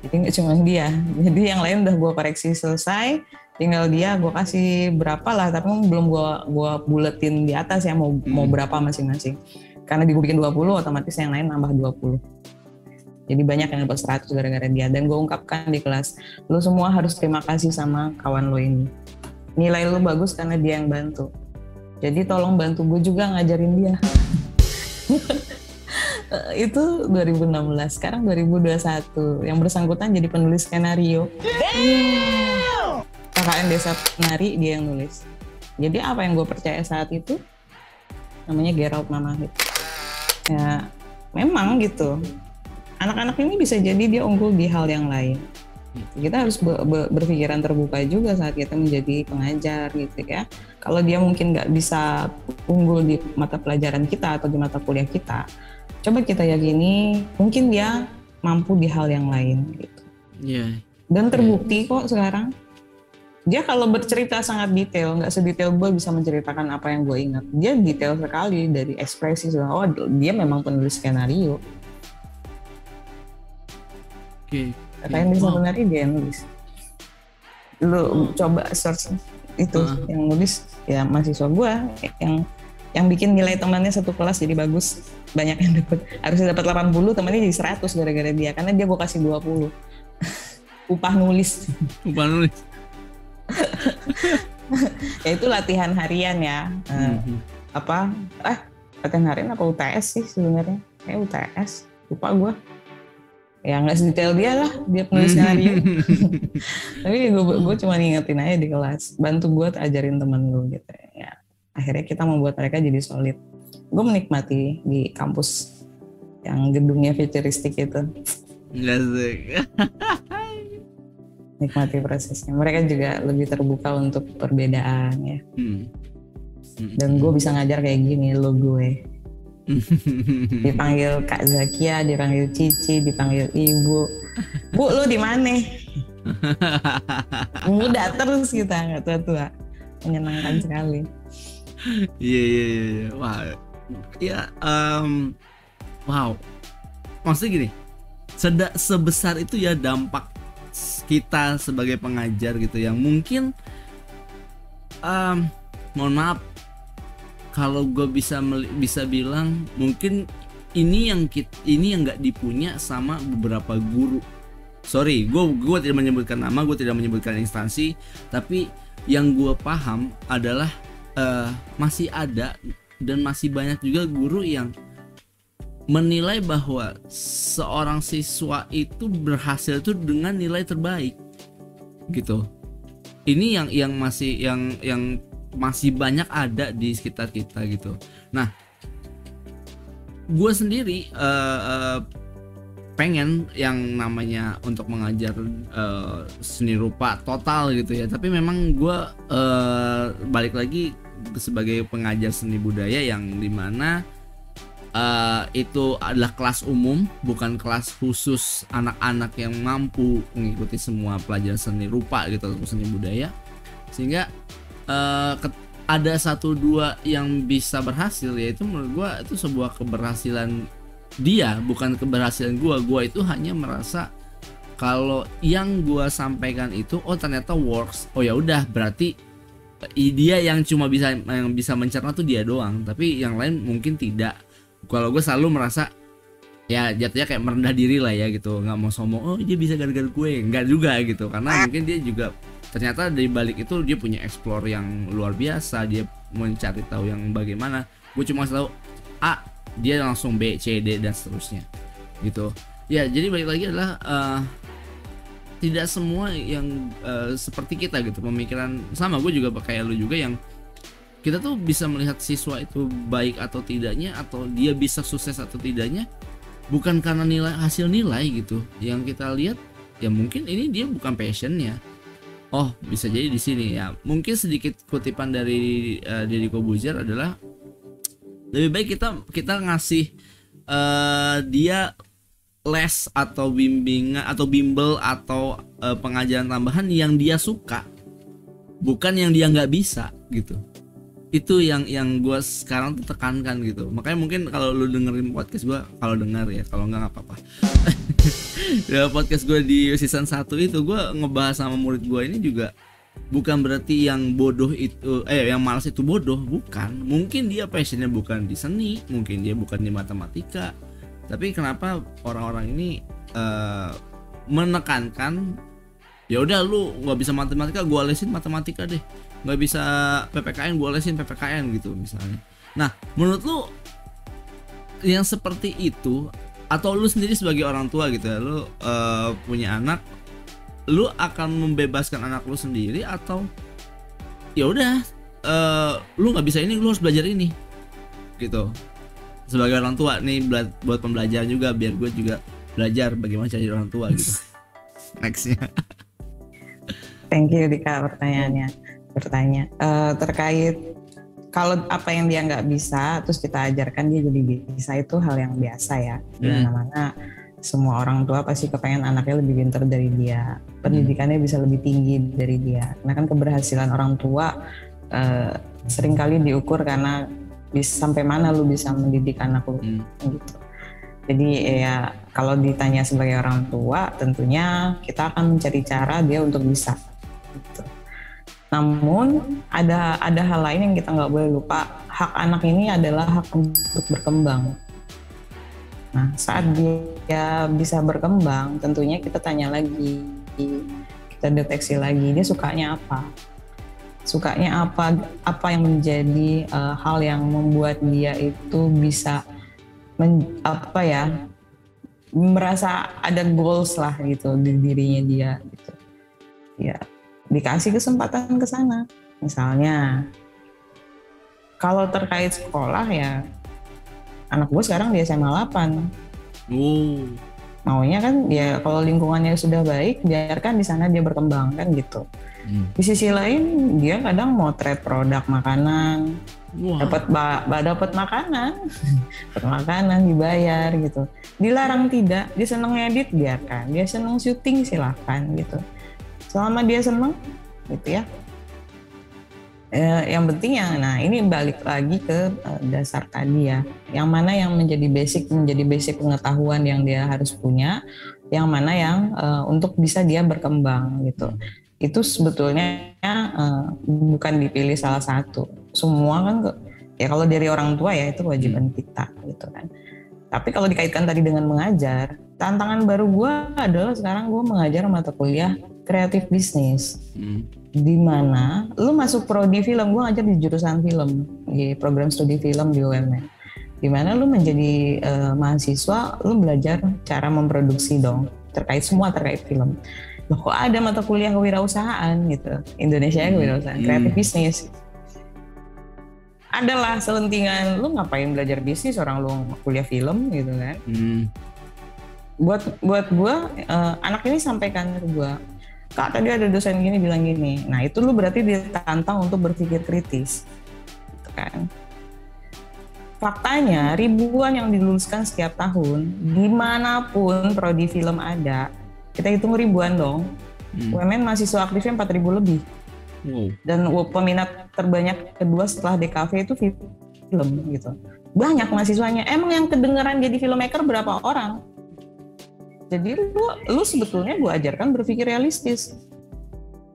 Jadi nggak cuma dia, jadi yang lain udah gue koreksi selesai. Tinggal dia gue kasih berapa lah, tapi belum gue buletin di atas ya mau berapa masing-masing. Karena gue bikin 20, otomatis yang lain nambah 20. Jadi banyak yang dapat 100 gara-gara dia. Dan gue ungkapkan di kelas, lu semua harus terima kasih sama kawan lo ini. Nilai lu bagus karena dia yang bantu. Jadi tolong bantu gue juga ngajarin dia. Itu 2016, sekarang 2021. Yang bersangkutan jadi penulis skenario. KKN Desa Penari, dia yang nulis. Jadi apa yang gue percaya saat itu, namanya Gerald Mamahit. Ya memang gitu, anak-anak ini bisa jadi dia unggul di hal yang lain. Kita harus berpikiran terbuka juga saat kita menjadi pengajar gitu ya. Kalau dia mungkin nggak bisa unggul di mata pelajaran kita atau di mata kuliah kita, coba kita yakini mungkin dia mampu di hal yang lain gitu. Dan terbukti kok sekarang. Dia kalau bercerita sangat detail, nggak sedetail gue bisa menceritakan apa yang gue ingat. Dia detail sekali dari ekspresi, oh dia memang penulis skenario. Katanya di sebenarnya dia yang nulis. Lu coba search itu yang nulis ya mahasiswa gue yang bikin nilai temannya satu kelas jadi bagus, banyak yang dapat. Harusnya dapat 80, temannya jadi 100 gara-gara dia, karena dia gue kasih 20. Upah nulis. Ya itu latihan harian ya. Latihan harian apa UTS sih sebenarnya? Kayak UTS, lupa gue. Ya nggak sedetail dia lah, dia penulis skenario. Tapi gue cuma ngingetin aja di kelas, bantu gue ajarin temen lu gitu ya. Akhirnya kita membuat mereka jadi solid. Gue menikmati di kampus yang gedungnya futuristik itu. Enggak sih. Nikmati prosesnya. Mereka juga lebih terbuka untuk perbedaan ya. Dan gue bisa ngajar kayak gini lo gue. Dipanggil Kak Zakia, dipanggil Cici, dipanggil Ibu. Bu lo di mana? Muda terus kita, nggak tua-tua. Menyenangkan sekali. Iya. Wah, ya, wow. Maksudnya gini, sebesar itu ya dampak kita sebagai pengajar gitu, yang mungkin, mohon maaf, kalau gue bisa bilang mungkin ini yang nggak dipunya sama beberapa guru. Sorry, gue tidak menyebutkan nama, gue tidak menyebutkan instansi, tapi yang gue paham adalah masih ada dan masih banyak juga guru yang menilai bahwa seorang siswa itu berhasil itu dengan nilai terbaik gitu. Ini yang masih banyak ada di sekitar kita gitu. Nah, gue sendiri pengen yang namanya untuk mengajar seni rupa total gitu ya. Tapi memang gue balik lagi sebagai pengajar seni budaya yang dimana itu adalah kelas umum, bukan kelas khusus anak-anak yang mampu mengikuti semua pelajaran seni rupa gitu atau seni budaya, sehingga ada 1-2 yang bisa berhasil, yaitu menurut gue itu sebuah keberhasilan dia, bukan keberhasilan gue itu hanya merasa kalau yang gue sampaikan itu ternyata works, ya udah berarti dia yang bisa mencerna tuh dia doang, tapi yang lain mungkin tidak. Kalau gue selalu merasa ya jatuhnya kayak merendah diri lah ya gitu, nggak mau sombong dia bisa gara-gara gue, nggak juga gitu, karena mungkin dia juga ternyata dari balik itu dia punya explore yang luar biasa, dia mencari tahu yang bagaimana. Gue cuma tahu A, dia langsung B, C, D dan seterusnya gitu ya. Jadi balik lagi adalah tidak semua yang seperti kita gitu, pemikiran sama. Gue juga kayak lu juga, yang kita tuh bisa melihat siswa itu baik atau tidaknya, atau dia bisa sukses atau tidaknya, bukan karena hasil nilai gitu. Yang kita lihat ya mungkin ini dia bukan passionnya. Bisa jadi di sini ya. Mungkin sedikit kutipan dari Deddy Corbuzier adalah lebih baik kita ngasih dia les atau bimbingan atau bimbel atau pengajaran tambahan yang dia suka, bukan yang dia nggak bisa gitu. Itu yang gue sekarang tuh tekankan gitu. Makanya mungkin kalau lu dengerin podcast gue, kalau dengar ya, kalau nggak apa-apa. Ya, podcast gue di season 1 itu gue ngebahas sama murid gue ini juga bukan berarti yang bodoh itu yang malas itu bodoh, bukan. Mungkin dia passionnya bukan di seni, mungkin dia bukan di matematika, tapi kenapa orang-orang ini menekankan ya udah lu nggak bisa matematika, gue lesin matematika deh, nggak bisa PPKN, gue lesin PPKN gitu misalnya. Nah, menurut lu yang seperti itu, atau lu sendiri sebagai orang tua gitu ya, lu punya anak, lu akan membebaskan anak lu sendiri atau ya udah lu nggak bisa ini, lu harus belajar ini gitu. Sebagai orang tua nih, buat pembelajaran juga, biar gue juga belajar bagaimana jadi orang tua gitu. Nextnya. Thank you Dika bertanya terkait kalau apa yang dia nggak bisa terus kita ajarkan dia jadi bisa, itu hal yang biasa ya. Dimana-mana semua orang tua pasti kepengen anaknya lebih pintar dari dia, pendidikannya bisa lebih tinggi dari dia. Nah kan keberhasilan orang tua seringkali diukur karena sampai mana lu bisa mendidik anak lu gitu. Jadi ya kalau ditanya sebagai orang tua, tentunya kita akan mencari cara dia untuk bisa gitu. Namun ada hal lain yang kita nggak boleh lupa. Hak anak ini adalah hak untuk berkembang. Nah saat dia bisa berkembang, tentunya kita tanya lagi, kita deteksi lagi dia sukanya apa yang menjadi hal yang membuat dia itu bisa merasa ada goals lah gitu di dirinya dia gitu. Ya, dikasih kesempatan ke sana. Misalnya kalau terkait sekolah ya, anak gue sekarang di SMA 8. Oh. Maunya kan ya kalau lingkungannya sudah baik, biarkan di sana dia berkembang kan gitu. Di sisi lain dia kadang mau trade produk makanan, dapat makanan, dapat makanan dibayar gitu. Dilarang tidak, dia seneng edit biarkan, dia seneng syuting silahkan gitu. Selama dia seneng gitu ya. Yang penting nah ini balik lagi ke dasar tadi ya. Yang mana yang menjadi basic pengetahuan yang dia harus punya, yang mana yang untuk bisa dia berkembang gitu. Itu sebetulnya bukan dipilih salah satu. Semua kan ya kalau dari orang tua ya itu kewajiban kita gitu kan. Tapi kalau dikaitkan tadi dengan mengajar, tantangan baru gue adalah sekarang gue mengajar mata kuliah kreatif bisnis. Di mana lu masuk prodi film, gue ngajar di jurusan film, di program studi film di UMN. Di mana lu menjadi mahasiswa, lu belajar cara memproduksi dong, terkait film. Loh kok ada mata kuliah kewirausahaan gitu, Indonesia kewirausahaan, kreatif bisnis. Adalah selentingan, lu ngapain belajar bisnis orang lu kuliah film gitu kan. Buat gue, anak ini sampaikan ke gue, Kak tadi ada dosen gini bilang gini. Nah itu lu berarti ditantang untuk berpikir kritis gitu kan. Faktanya ribuan yang diluluskan setiap tahun, dimanapun prodi film ada, kita hitung ribuan dong. UMN mahasiswa aktifnya 4.000 lebih. Dan peminat terbanyak kedua setelah DKV itu film gitu. Banyak mahasiswanya. Emang yang kedengeran jadi filmmaker berapa orang? Jadi lu sebetulnya gue ajarkan berpikir realistis.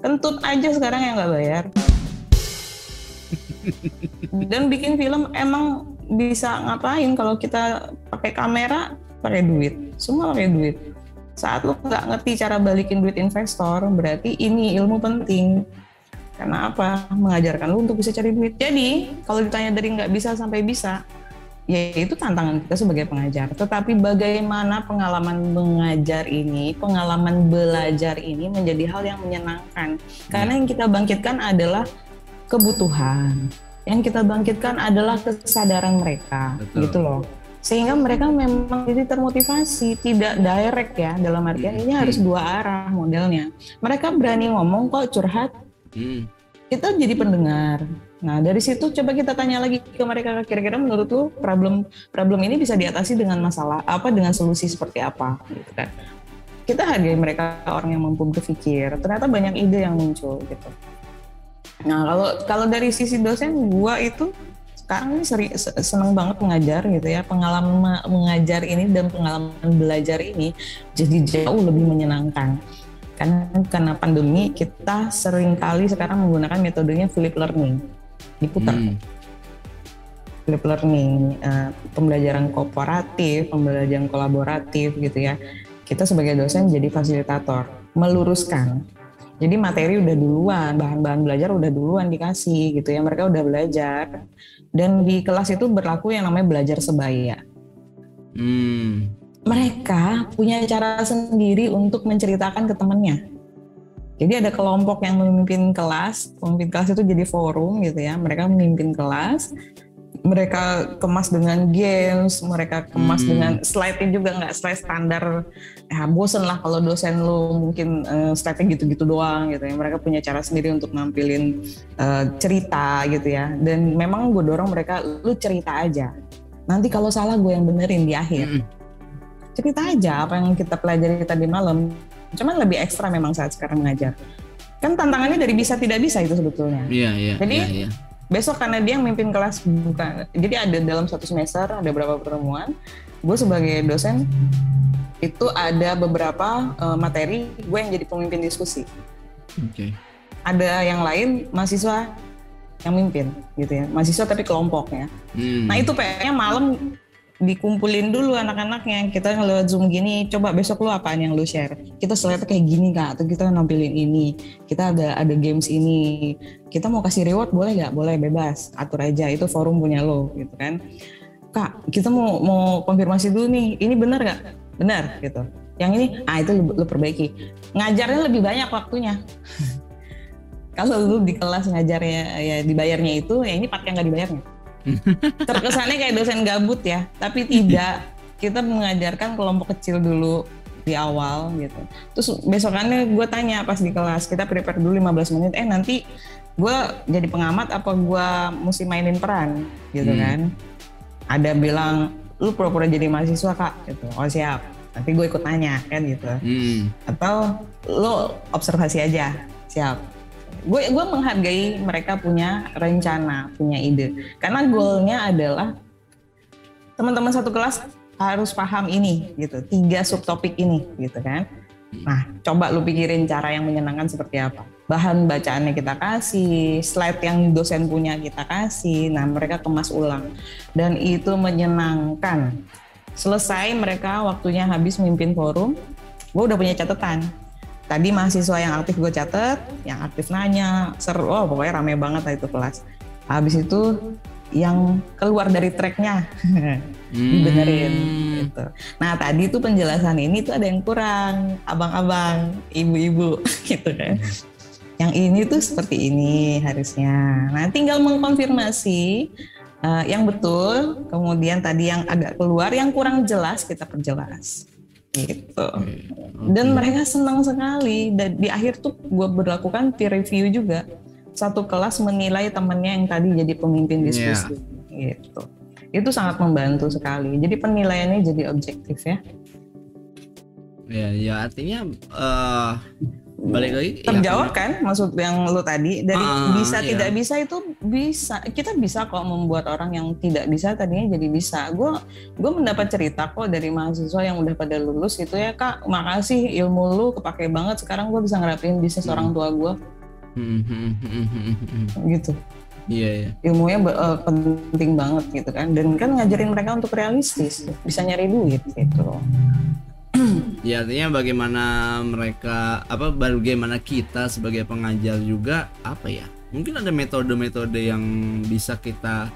Kentut aja sekarang yang nggak bayar. Dan bikin film emang bisa ngapain kalau kita pakai kamera, pakai duit. Semua pakai duit. Saat lu nggak ngerti cara balikin duit investor, berarti ini ilmu penting. Karena apa? Mengajarkan lu untuk bisa cari duit. Jadi kalau ditanya dari nggak bisa sampai bisa, ya itu tantangan kita sebagai pengajar. Tetapi bagaimana pengalaman mengajar ini, pengalaman belajar ini menjadi hal yang menyenangkan. Karena yang kita bangkitkan adalah kebutuhan. Yang kita bangkitkan adalah kesadaran mereka. Betul. Gitu loh. Sehingga mereka memang jadi termotivasi, tidak direct ya, dalam artian ini harus dua arah modelnya. Mereka berani ngomong kok, curhat. Kita jadi pendengar. Nah dari situ coba kita tanya lagi ke mereka, kira-kira menurut lu problem ini bisa diatasi dengan masalah apa, dengan solusi seperti apa gitu kan. Kita hargai mereka orang yang mampu berpikir, ternyata banyak ide yang muncul gitu. Nah kalau dari sisi dosen, gua itu sekarang ini seneng banget mengajar gitu ya. Pengalaman mengajar ini dan pengalaman belajar ini jadi jauh lebih menyenangkan. Karena pandemi kita seringkali sekarang menggunakan metodenya flip learning, diputar. Flip learning, pembelajaran kooperatif, pembelajaran kolaboratif gitu ya. Kita sebagai dosen jadi fasilitator, meluruskan. Jadi materi udah duluan, bahan-bahan belajar udah duluan dikasih gitu ya, mereka udah belajar. Dan di kelas itu berlaku yang namanya belajar sebaya. Mereka punya cara sendiri untuk menceritakan ke temannya. Jadi ada kelompok yang memimpin kelas itu jadi forum gitu ya. Mereka memimpin kelas, mereka kemas dengan games, mereka kemas dengan slide-nya juga nggak slide standar. Ya bosen lah kalau dosen lu mungkin slide-nya gitu-gitu doang gitu ya. Mereka punya cara sendiri untuk nampilin cerita gitu ya. Dan memang gue dorong mereka, lu cerita aja. Nanti kalau salah gue yang benerin di akhir. Cerita aja apa yang kita pelajari tadi malam. Cuman lebih ekstra memang saat sekarang mengajar. Kan tantangannya dari bisa tidak bisa itu sebetulnya. Iya. Jadi besok karena dia yang mimpin kelas bukan. Jadi ada dalam satu semester ada beberapa pertemuan. Gue sebagai dosen itu ada beberapa materi gue yang jadi pemimpin diskusi. Ada yang lain mahasiswa yang mimpin gitu ya. Mahasiswa tapi kelompoknya. Nah itu PR-nya malam dikumpulin dulu anak-anaknya, kita lewat Zoom gini, coba besok lu apaan yang lu share, kita slide kayak gini Kak, atau kita nampilin ini, kita ada games ini, kita mau kasih reward boleh nggak? Boleh, bebas, atur aja, itu forum punya lo gitu kan. Kak kita mau konfirmasi dulu nih, ini benar nggak? benar gitu. Yang ini, itu lu perbaiki. Ngajarnya lebih banyak waktunya. Kalau lu di kelas ngajarnya ya dibayarnya itu, ya ini part yang nggak dibayarnya. Terkesannya kayak dosen gabut ya, tapi tidak. Kita mengajarkan kelompok kecil dulu di awal gitu. Terus besokannya gue tanya pas di kelas, kita prepare dulu 15 menit, nanti gue jadi pengamat apa gue mesti mainin peran gitu kan. Ada bilang, lu pura-pura jadi mahasiswa kak gitu. Oh siap, nanti gue ikut nanya kan gitu. Atau lu observasi aja, siap. Gue menghargai mereka punya rencana, punya ide. Karena goalnya adalah teman-teman satu kelas harus paham ini gitu, 3 subtopik ini gitu kan. Nah, coba lu pikirin cara yang menyenangkan seperti apa. Bahan bacaannya kita kasih, slide yang dosen punya kita kasih, nah mereka kemas ulang. Dan itu menyenangkan. Selesai mereka waktunya habis memimpin forum, gue udah punya catatan. Tadi mahasiswa yang aktif gue catet, yang aktif nanya, seru, pokoknya rame banget lah itu kelas. Habis itu yang keluar dari tracknya dibenerin gitu. Nah tadi tuh penjelasan ini tuh ada yang kurang, abang-abang, ibu-ibu gitu kan. Yang ini tuh seperti ini harusnya. Nah tinggal mengkonfirmasi yang betul, kemudian tadi yang agak keluar, yang kurang jelas kita perjelas gitu. Dan mereka senang sekali. Dan di akhir tuh gue berlakukan peer review juga. Satu kelas menilai temannya yang tadi jadi pemimpin diskusi gitu. Itu sangat membantu sekali. Jadi penilaiannya jadi objektif ya. Ya artinya balik lagi terjawab kan maksud yang lu tadi dari bisa tidak bisa itu bisa, kita bisa kok membuat orang yang tidak bisa tadinya jadi bisa. Gue mendapat cerita kok dari mahasiswa yang udah pada lulus gitu ya, kak makasih ilmu lu kepake banget, sekarang gue bisa ngerapin bisnis orang tua gue gitu. Iya. Ilmunya penting banget gitu kan, dan kan ngajarin mereka untuk realistis, bisa nyari duit gitu loh. Ya artinya bagaimana kita sebagai pengajar juga mungkin ada metode-metode yang bisa kita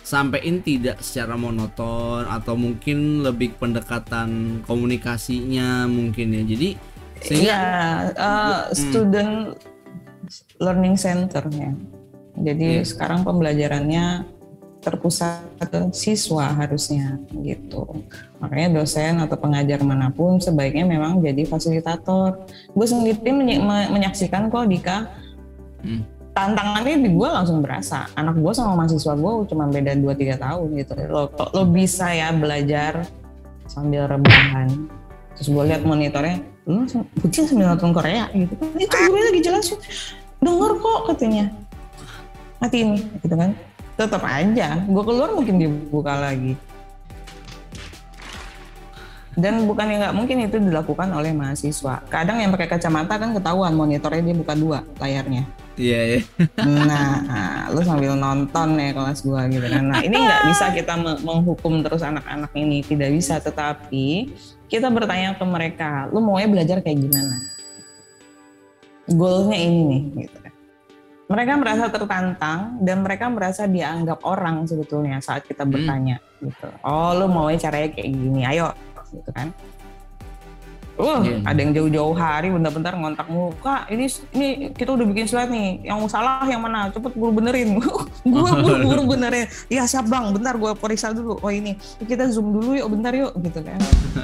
sampein tidak secara monoton, atau mungkin lebih pendekatan komunikasinya mungkin ya. Jadi sehingga student learning centernya. Jadi sekarang pembelajarannya terpusat ke siswa harusnya gitu. Makanya dosen atau pengajar manapun sebaiknya memang jadi fasilitator. Gue sendiri menyaksikan kok Dika, tantangannya di gue langsung berasa. Anak gue sama mahasiswa gue cuma beda 2-3 tahun gitu. Lo bisa ya belajar sambil rebahan. Terus gue lihat monitornya, lu kucing sambil nonton Korea gitu. Itu gue lagi jelasin, denger kok katanya. Mati ini gitu kan. Tetap aja, gue keluar mungkin dibuka lagi. Dan bukannya nggak mungkin itu dilakukan oleh mahasiswa. Kadang yang pakai kacamata kan ketahuan monitornya dia buka 2 layarnya. Iya. Nah, lu sambil nonton ya kelas gue gitu kan. Nah, ini nggak bisa kita menghukum terus anak-anak ini, tidak bisa. Tetapi kita bertanya ke mereka, lu maunya belajar kayak gimana? Goalnya ini nih, gitu kan. Mereka merasa tertantang dan mereka merasa dianggap orang sebetulnya saat kita bertanya gitu. Oh, lu maunya caranya kayak gini, ayo gitu kan. Ada yang jauh-jauh hari bentar-bentar ngontak mulu, kak ini kita udah bikin slide nih, yang salah yang mana, cepet gue benerin. Gue buru-buru benerin, ya siap bang, bentar gue periksa dulu, oh ini kita zoom dulu yuk, bentar yuk gitu kan.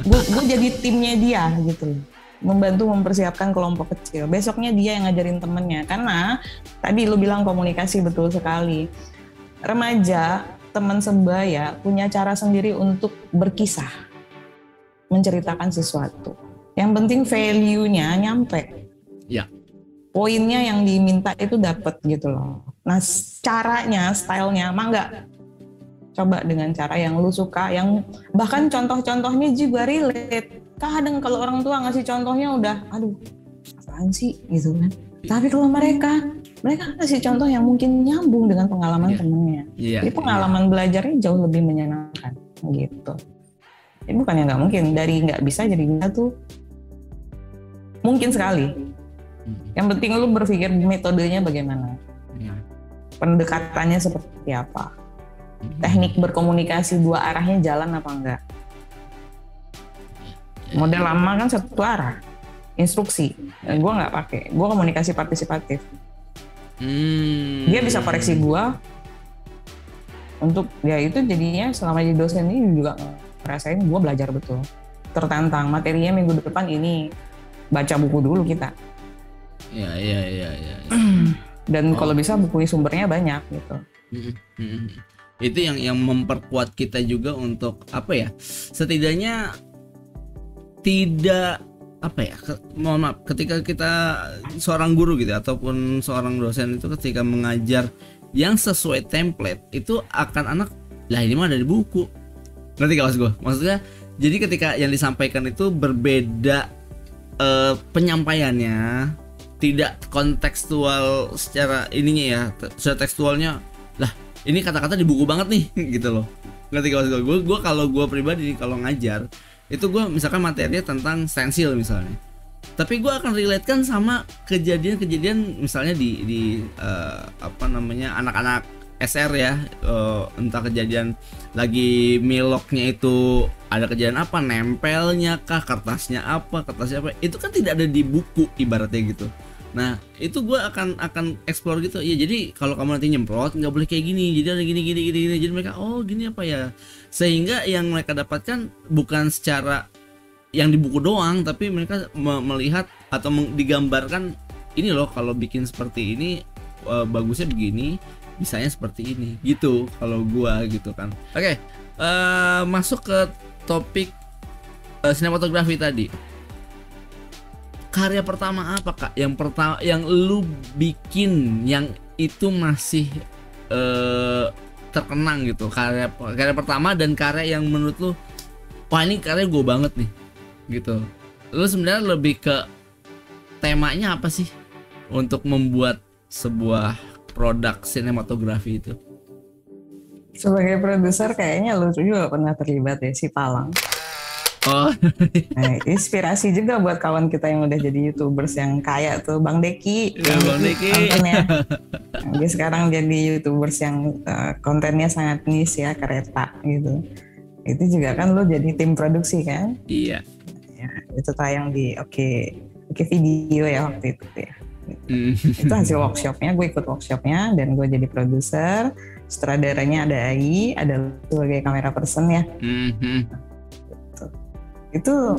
Gue jadi timnya dia gitu, membantu mempersiapkan kelompok kecil. Besoknya dia yang ngajarin temennya, karena tadi lu bilang komunikasi, betul sekali. Remaja, teman sebaya punya cara sendiri untuk berkisah, menceritakan sesuatu. Yang penting value-nya nyampe. Ya. Poinnya yang diminta itu dapat gitu loh. Nah, caranya, stylenya, mangga. Coba dengan cara yang lu suka, yang bahkan contoh-contohnya juga relate. Kadang kalau orang tua ngasih contohnya udah, aduh, apaan sih gitu kan. Tapi kalau mereka ngasih contoh yang mungkin nyambung dengan pengalaman temennya. Jadi pengalaman belajarnya jauh lebih menyenangkan gitu. Jadi bukannya nggak mungkin, dari nggak bisa jadi bisa tuh mungkin sekali. Yang penting lu berpikir metodenya bagaimana, pendekatannya seperti apa, teknik berkomunikasi 2 arahnya jalan apa enggak. Model lama kan satu arah, instruksi. Gue nggak pakai, gue komunikasi partisipatif. Dia bisa koreksi gue untuk ya itu jadinya selama jadi dosen ini juga ngerasain gue belajar betul, tertantang. Materinya minggu depan ini, baca buku dulu kita. Iya. Dan kalau bisa buku sumbernya banyak gitu. Itu yang memperkuat kita juga untuk apa ya? Setidaknya tidak apa ya? Mohon maaf, ketika kita seorang guru gitu ataupun seorang dosen itu ketika mengajar yang sesuai template itu akan anak lah ini mah dari buku. Ngerti gak maksud gue? Maksudnya jadi ketika yang disampaikan itu berbeda penyampaiannya, tidak kontekstual secara ininya ya, secara tekstualnya lah ini kata-kata di buku banget nih gitu loh. Ngerti gak maksud gue? Gue kalau gue pribadi kalau ngajar itu gue misalkan materinya tentang stensil misalnya, tapi gue akan relatekan sama kejadian-kejadian misalnya di apa namanya anak-anak SR ya, entah kejadian lagi miloknya itu ada kejadian apa, nempelnya kah, kertasnya apa itu kan tidak ada di buku ibaratnya gitu. Nah itu gue akan explore gitu ya. Jadi kalau kamu nanti nyemprot nggak boleh kayak gini, jadi ada gini. Jadi mereka oh gini apa ya, sehingga yang mereka dapatkan bukan secara yang di buku doang, tapi mereka melihat atau digambarkan ini loh kalau bikin seperti ini bagusnya begini, bisanya seperti ini gitu kalau gua gitu kan. Oke, masuk ke topik sinematografi tadi. Karya pertama apa Kak? Yang pertama yang lu bikin yang itu masih terkenang gitu, karya pertama dan karya yang menurut lu wah ini karya gue banget nih gitu. Lu sebenarnya lebih ke temanya apa sih untuk membuat sebuah produk sinematografi itu? Sebagai produser kayaknya lu juga pernah terlibat ya, si Palang. Oh. Nah, inspirasi juga buat kawan kita yang udah jadi YouTubers yang kaya tuh, Bang Deki. Ya, Bang Deki. Kontennya. Dia sekarang jadi YouTubers yang kontennya sangat niche ya, kereta gitu. Itu juga kan lo jadi tim produksi kan? Iya. Ya, itu tayang di Oke Video ya waktu itu ya. Itu hasil workshopnya, gue ikut workshopnya dan gue jadi produser. Sutradaranya ada Ai, ada sebagai kamera person ya. Itu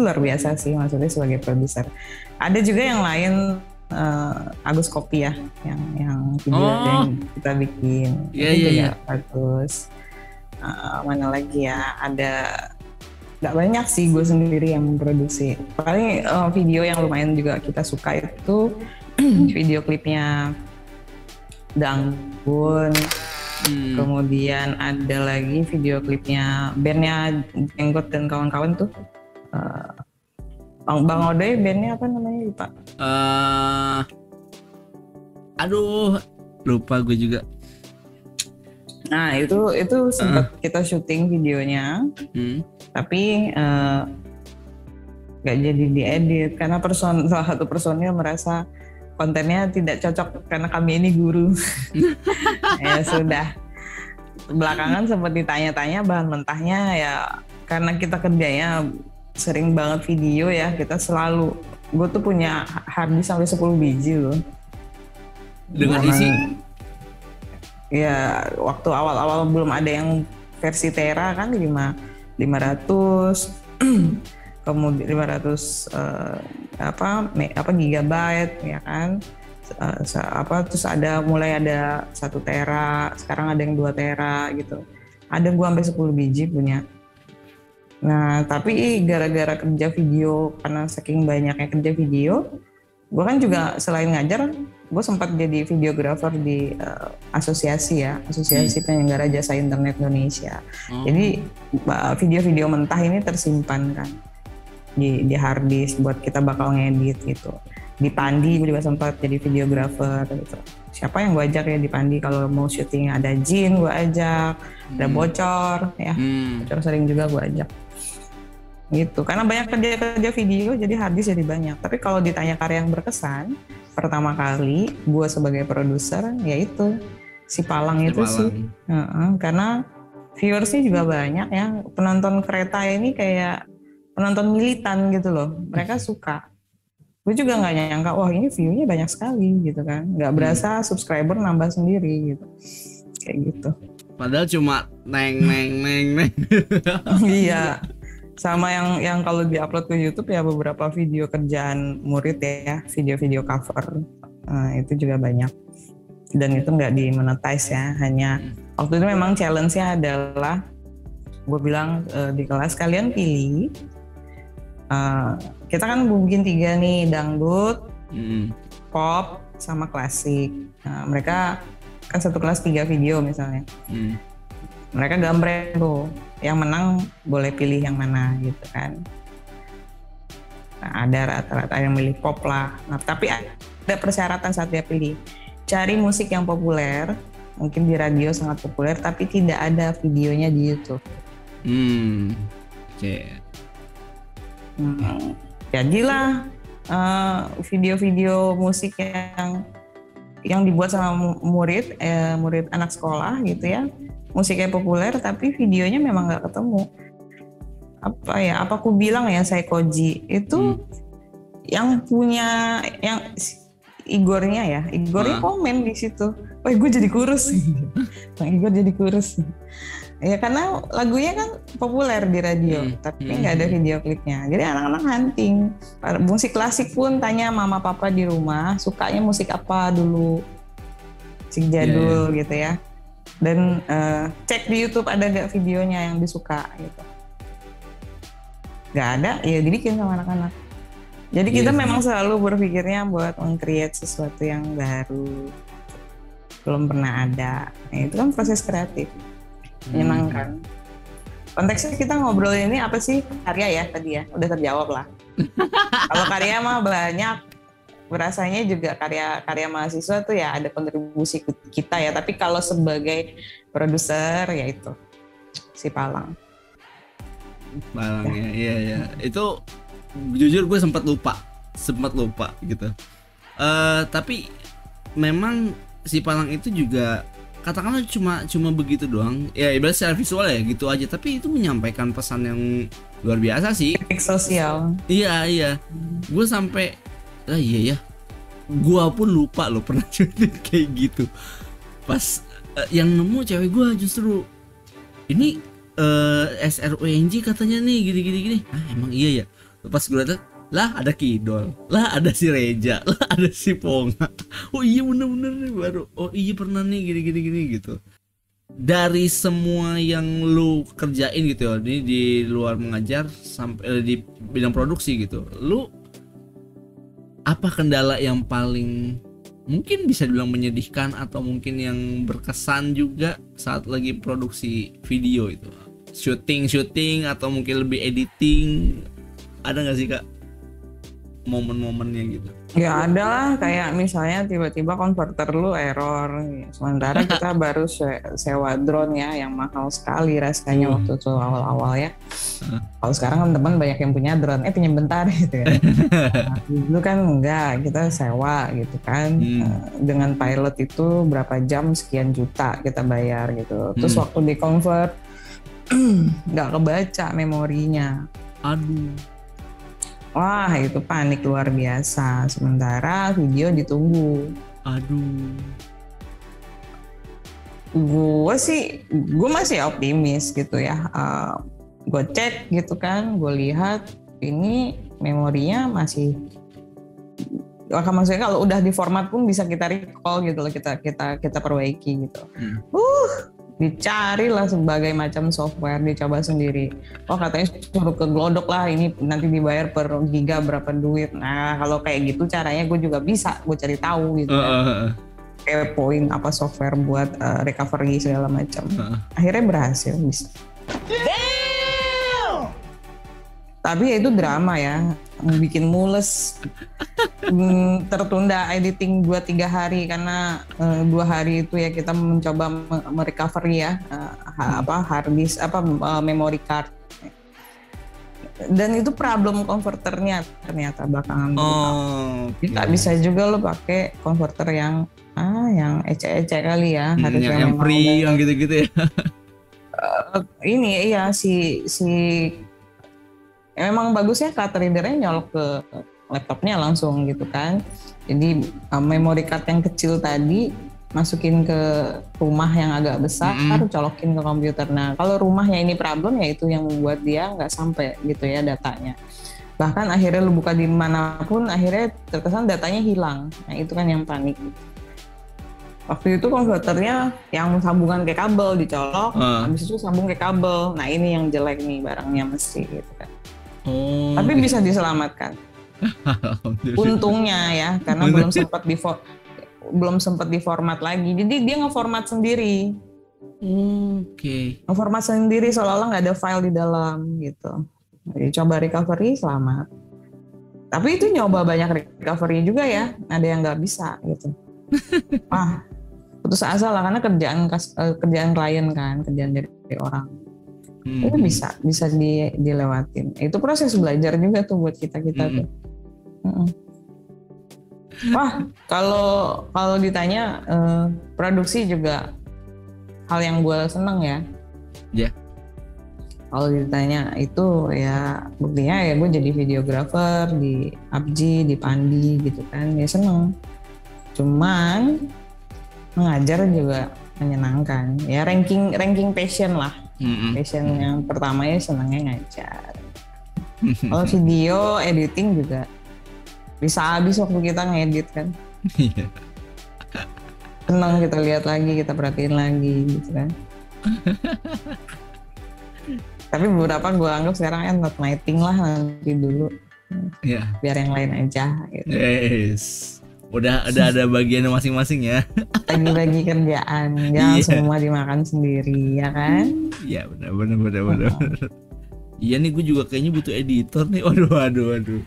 luar biasa sih maksudnya sebagai produser. Ada juga yang lain, Agus Kopi ya, yang video yang kita bikin. Iya. Bagus. Mana lagi ya, ada nggak banyak sih, gue sendiri yang memproduksi. Paling video yang lumayan juga kita suka itu video klipnya Danggun. Kemudian ada lagi video klipnya bandnya Jenggot dan kawan-kawan tuh, Bang Ode, bandnya apa namanya lupa. Aduh lupa gue juga. Nah itu sempat kita syuting videonya, tapi nggak jadi diedit karena salah satu personil merasa kontennya tidak cocok karena kami ini guru. Ya sudah, belakangan sempat ditanya-tanya bahan mentahnya ya, karena kita kerjanya sering banget video ya, kita selalu, gue tuh punya harddisk sampai 10 biji loh. Dengan isi? Ya waktu awal-awal belum ada yang versi Tera kan, 500 kemudian 500 gigabyte ya kan, terus mulai ada 1 tera, sekarang ada yang 2 tera gitu, ada gua sampai 10 biji punya. Nah tapi gara-gara kerja video, karena saking banyaknya kerja video, gua kan juga selain ngajar, gue sempat jadi videografer di asosiasi penyelenggara jasa internet Indonesia. Jadi video-video mentah ini tersimpan kan di harddisk buat kita bakal ngedit gitu. Di Pandi gue juga sempat jadi videografer gitu. Siapa yang gue ajak ya di Pandi, kalau mau syuting ada Jin gue ajak, ada Bocor ya, Bocor sering juga gue ajak gitu. Karena banyak kerja video jadi harddisk jadi banyak. Tapi kalau ditanya karya yang berkesan, pertama kali gue sebagai produser yaitu si Palang itu sih, karena viewersnya juga banyak ya. Penonton kereta ini kayak penonton militan gitu loh. Mereka suka. Gue juga nggak nyangka, wah ini view-nya banyak sekali gitu kan. Nggak berasa subscriber nambah sendiri gitu. Kayak gitu. Padahal cuma neng. Iya. Sama yang kalau diupload ke YouTube ya beberapa video kerjaan murid ya, video-video cover. Itu juga banyak. Dan itu nggak di-monetize ya, hanya waktu itu memang challenge-nya adalah gue bilang di kelas kalian pilih, kita kan bikin 3 nih, dangdut, pop, sama klasik. Mereka kan satu kelas 3 video misalnya. Mereka gambar tuh, yang menang boleh pilih yang mana gitu kan. Nah, ada rata-rata yang milih pop lah. Nah, tapi ada persyaratan saat dia pilih. Cari musik yang populer, mungkin di radio sangat populer, tapi tidak ada videonya di YouTube. Jadilah video-video musik yang dibuat sama murid anak sekolah gitu ya, musiknya populer tapi videonya memang nggak ketemu. Apa aku bilang ya, Saikoji itu yang punya yang Igornya komen di situ, wah gue jadi kurus. Bang Igor jadi kurus ya karena lagunya kan populer di radio tapi nggak ada video klipnya. Jadi anak-anak hunting musik klasik pun tanya mama papa di rumah sukanya musik apa dulu, musik jadul gitu ya, dan cek di YouTube ada nggak videonya yang disuka gitu. Nggak ada ya dibikin sama anak-anak. Jadi kita memang selalu berpikirnya buat meng-create sesuatu yang baru, belum pernah ada. Nah, itu kan proses kreatif, menyenangkan. Konteksnya kita ngobrol ini apa sih? Karya ya tadi ya, udah terjawab lah. Kalau karya mah banyak, berasanya juga karya mahasiswa tuh ya ada kontribusi kita ya. Tapi kalau sebagai produser ya itu si Palang. Palangnya, iya. Itu jujur gue sempat lupa gitu. Tapi memang si Palang itu juga katakanlah cuma begitu doang. Ya ibarat secara visual ya gitu aja, tapi itu menyampaikan pesan yang luar biasa sih. Kritik sosial. Iya. Gue sampai iya ya. Gue pun lupa loh pernah jadi kayak gitu. Pas yang nemu cewek gue justru ini SRONG katanya nih gini. Emang iya ya. Pas gue liat lah ada Kidol, lah ada si Reja, lah ada si Ponga. Oh iya bener-bener nih baru. Oh iya pernah nih gini gitu. Dari semua yang lu kerjain gitu ya, di luar mengajar sampai di bidang produksi gitu, lu apa kendala yang paling mungkin bisa dibilang menyedihkan atau mungkin yang berkesan juga saat lagi produksi video itu? Syuting atau mungkin lebih editing, ada nggak sih Kak momen-momennya gitu? Ya ada lah, kayak misalnya tiba-tiba konverter lu error, sementara kita baru sewa drone ya yang mahal sekali rasanya waktu itu awal-awal ya. Kalau sekarang kan teman banyak yang punya drone, pinjam bentar gitu ya. Dulu kan enggak, kita sewa gitu kan. Dengan pilot itu berapa jam sekian juta kita bayar gitu. Terus waktu di convert nggak kebaca memorinya. Aduh. Wah itu panik luar biasa. Sementara video ditunggu. Aduh. Gue masih optimis gitu ya. Gue cek gitu kan, gue lihat ini memorinya masih. Maksudnya kalau udah di format pun bisa kita recall gitu loh, kita perbaiki gitu. Dicari lah sebagai macam software, dicoba sendiri. Oh katanya suruh ke Glodok lah, ini nanti dibayar per giga berapa duit. Nah kalau kayak gitu caranya gue juga bisa, gue cari tahu gitu kan. Kayak poin apa software buat recovery segala macam. Akhirnya berhasil bisa. Tapi ya itu drama ya, bikin mules. Tertunda editing 2-3 hari karena 2 hari itu ya kita mencoba merecovery ya hard disk memory card. Dan itu problem konverternya ternyata belakangan. Kita bisa juga lo pakai konverter yang ecek-ecek kali ya, harus yang free yang gitu-gitu ya. Ini iya si memang bagusnya card readernya nyolok ke laptopnya langsung gitu kan. Jadi memory card yang kecil tadi masukin ke rumah yang agak besar, colokin ke komputer. Nah kalau rumahnya ini problem ya itu yang membuat dia nggak sampai gitu ya datanya. Bahkan akhirnya lu buka di manapun akhirnya terkesan datanya hilang. Nah itu kan yang panik. Waktu itu konverternya yang sambungan ke kabel dicolok, habis itu sambung ke kabel. Nah ini yang jelek nih barangnya mesti gitu kan. Tapi bisa diselamatkan. Untungnya ya, karena belum sempat diformat lagi. Jadi dia ngeformat sendiri. Ngeformat sendiri seolah-olah nggak ada file di dalam gitu. Jadi coba recovery selamat. Tapi itu nyoba banyak recovery juga ya. Ada yang nggak bisa gitu. Putus asa lah karena kerjaan klien kan, kerjaan dari orang. Itu bisa dilewatin. Itu proses belajar juga tuh buat kita tuh. Wah, kalau ditanya produksi juga hal yang gue seneng ya. Yeah. Kalau ditanya itu ya buktinya ya gue jadi videographer di PUBG, di Pandi gitu kan, ya seneng. Cuman mengajar juga menyenangkan. Ya ranking passion lah. Passion yang pertama ya senangnya ngajar. Kalau video editing juga bisa habis waktu kita ngedit kan. Senang kita lihat lagi, kita perhatiin lagi gitu kan. Tapi beberapa gue anggap sekarang kan not my thing lah, nanti dulu. Biar yang lain aja gitu. Yes. Udah ada bagian masing-masing ya. Bagi kerjaan, jangan semua dimakan sendiri ya kan? Iya benar. Iya nih gue juga kayaknya butuh editor nih. Waduh.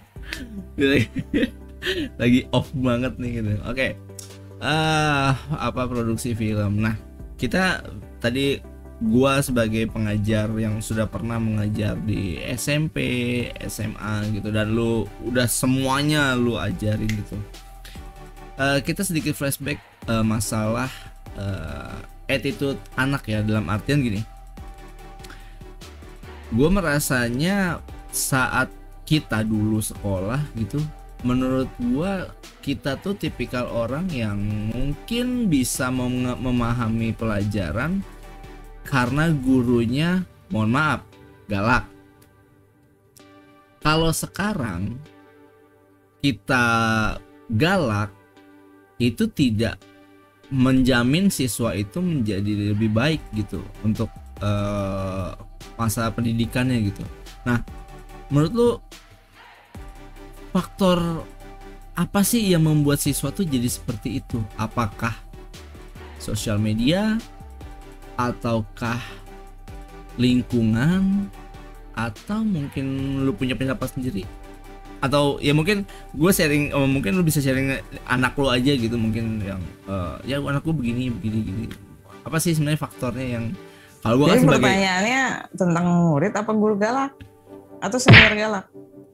Lagi off banget nih gitu. Oke. Apa produksi film. Nah, kita tadi gua sebagai pengajar yang sudah pernah mengajar di SMP, SMA gitu, dan lu udah semuanya lu ajarin gitu. Kita sedikit flashback masalah attitude anak ya, dalam artian gini. Gue merasanya saat kita dulu sekolah gitu, menurut gue kita tuh tipikal orang yang mungkin bisa memahami pelajaran karena gurunya, mohon maaf, galak. Kalau sekarang kita galak, itu tidak menjamin siswa itu menjadi lebih baik gitu untuk masa pendidikannya gitu. Nah, menurut lu faktor apa sih yang membuat siswa tuh jadi seperti itu? Apakah sosial media, ataukah lingkungan, atau mungkin lu punya pendapat sendiri? Atau ya mungkin gue sharing, mungkin lu bisa sharing anak lu aja gitu, mungkin yang ya anak gue begini. Apa sih sebenarnya faktornya yang kalau gue kan sebagai pertanyaannya tentang murid apa guru galak atau senior galak?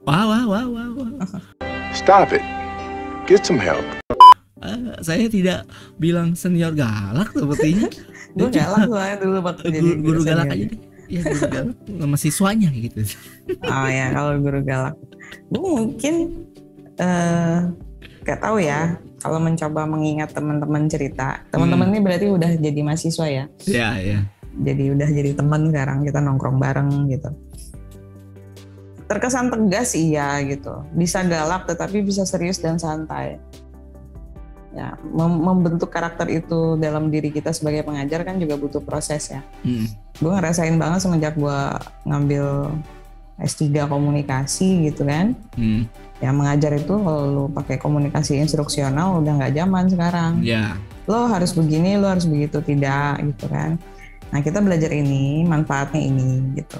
Wah. Stop it. Get some help. Saya tidak bilang senior galak sepertinya. Gue galak soalnya dulu waktu jadi guru galak aja deh. Ya guru galak sama siswanya gitu. Oh ya, kalau guru galak, gue mungkin gak tahu ya. Kalau mencoba mengingat teman-teman cerita, teman-teman ini berarti udah jadi mahasiswa ya? Iya. Jadi udah jadi teman sekarang, kita nongkrong bareng gitu. Terkesan tegas iya gitu, bisa galak tetapi bisa serius dan santai. Ya, membentuk karakter itu dalam diri kita sebagai pengajar kan juga butuh proses ya. Gue ngerasain banget semenjak gue ngambil S3 komunikasi gitu kan. Ya mengajar itu kalau lu pakai komunikasi instruksional udah nggak zaman sekarang. Lo harus begini, lo harus begitu, tidak gitu kan. Nah kita belajar ini, manfaatnya ini gitu.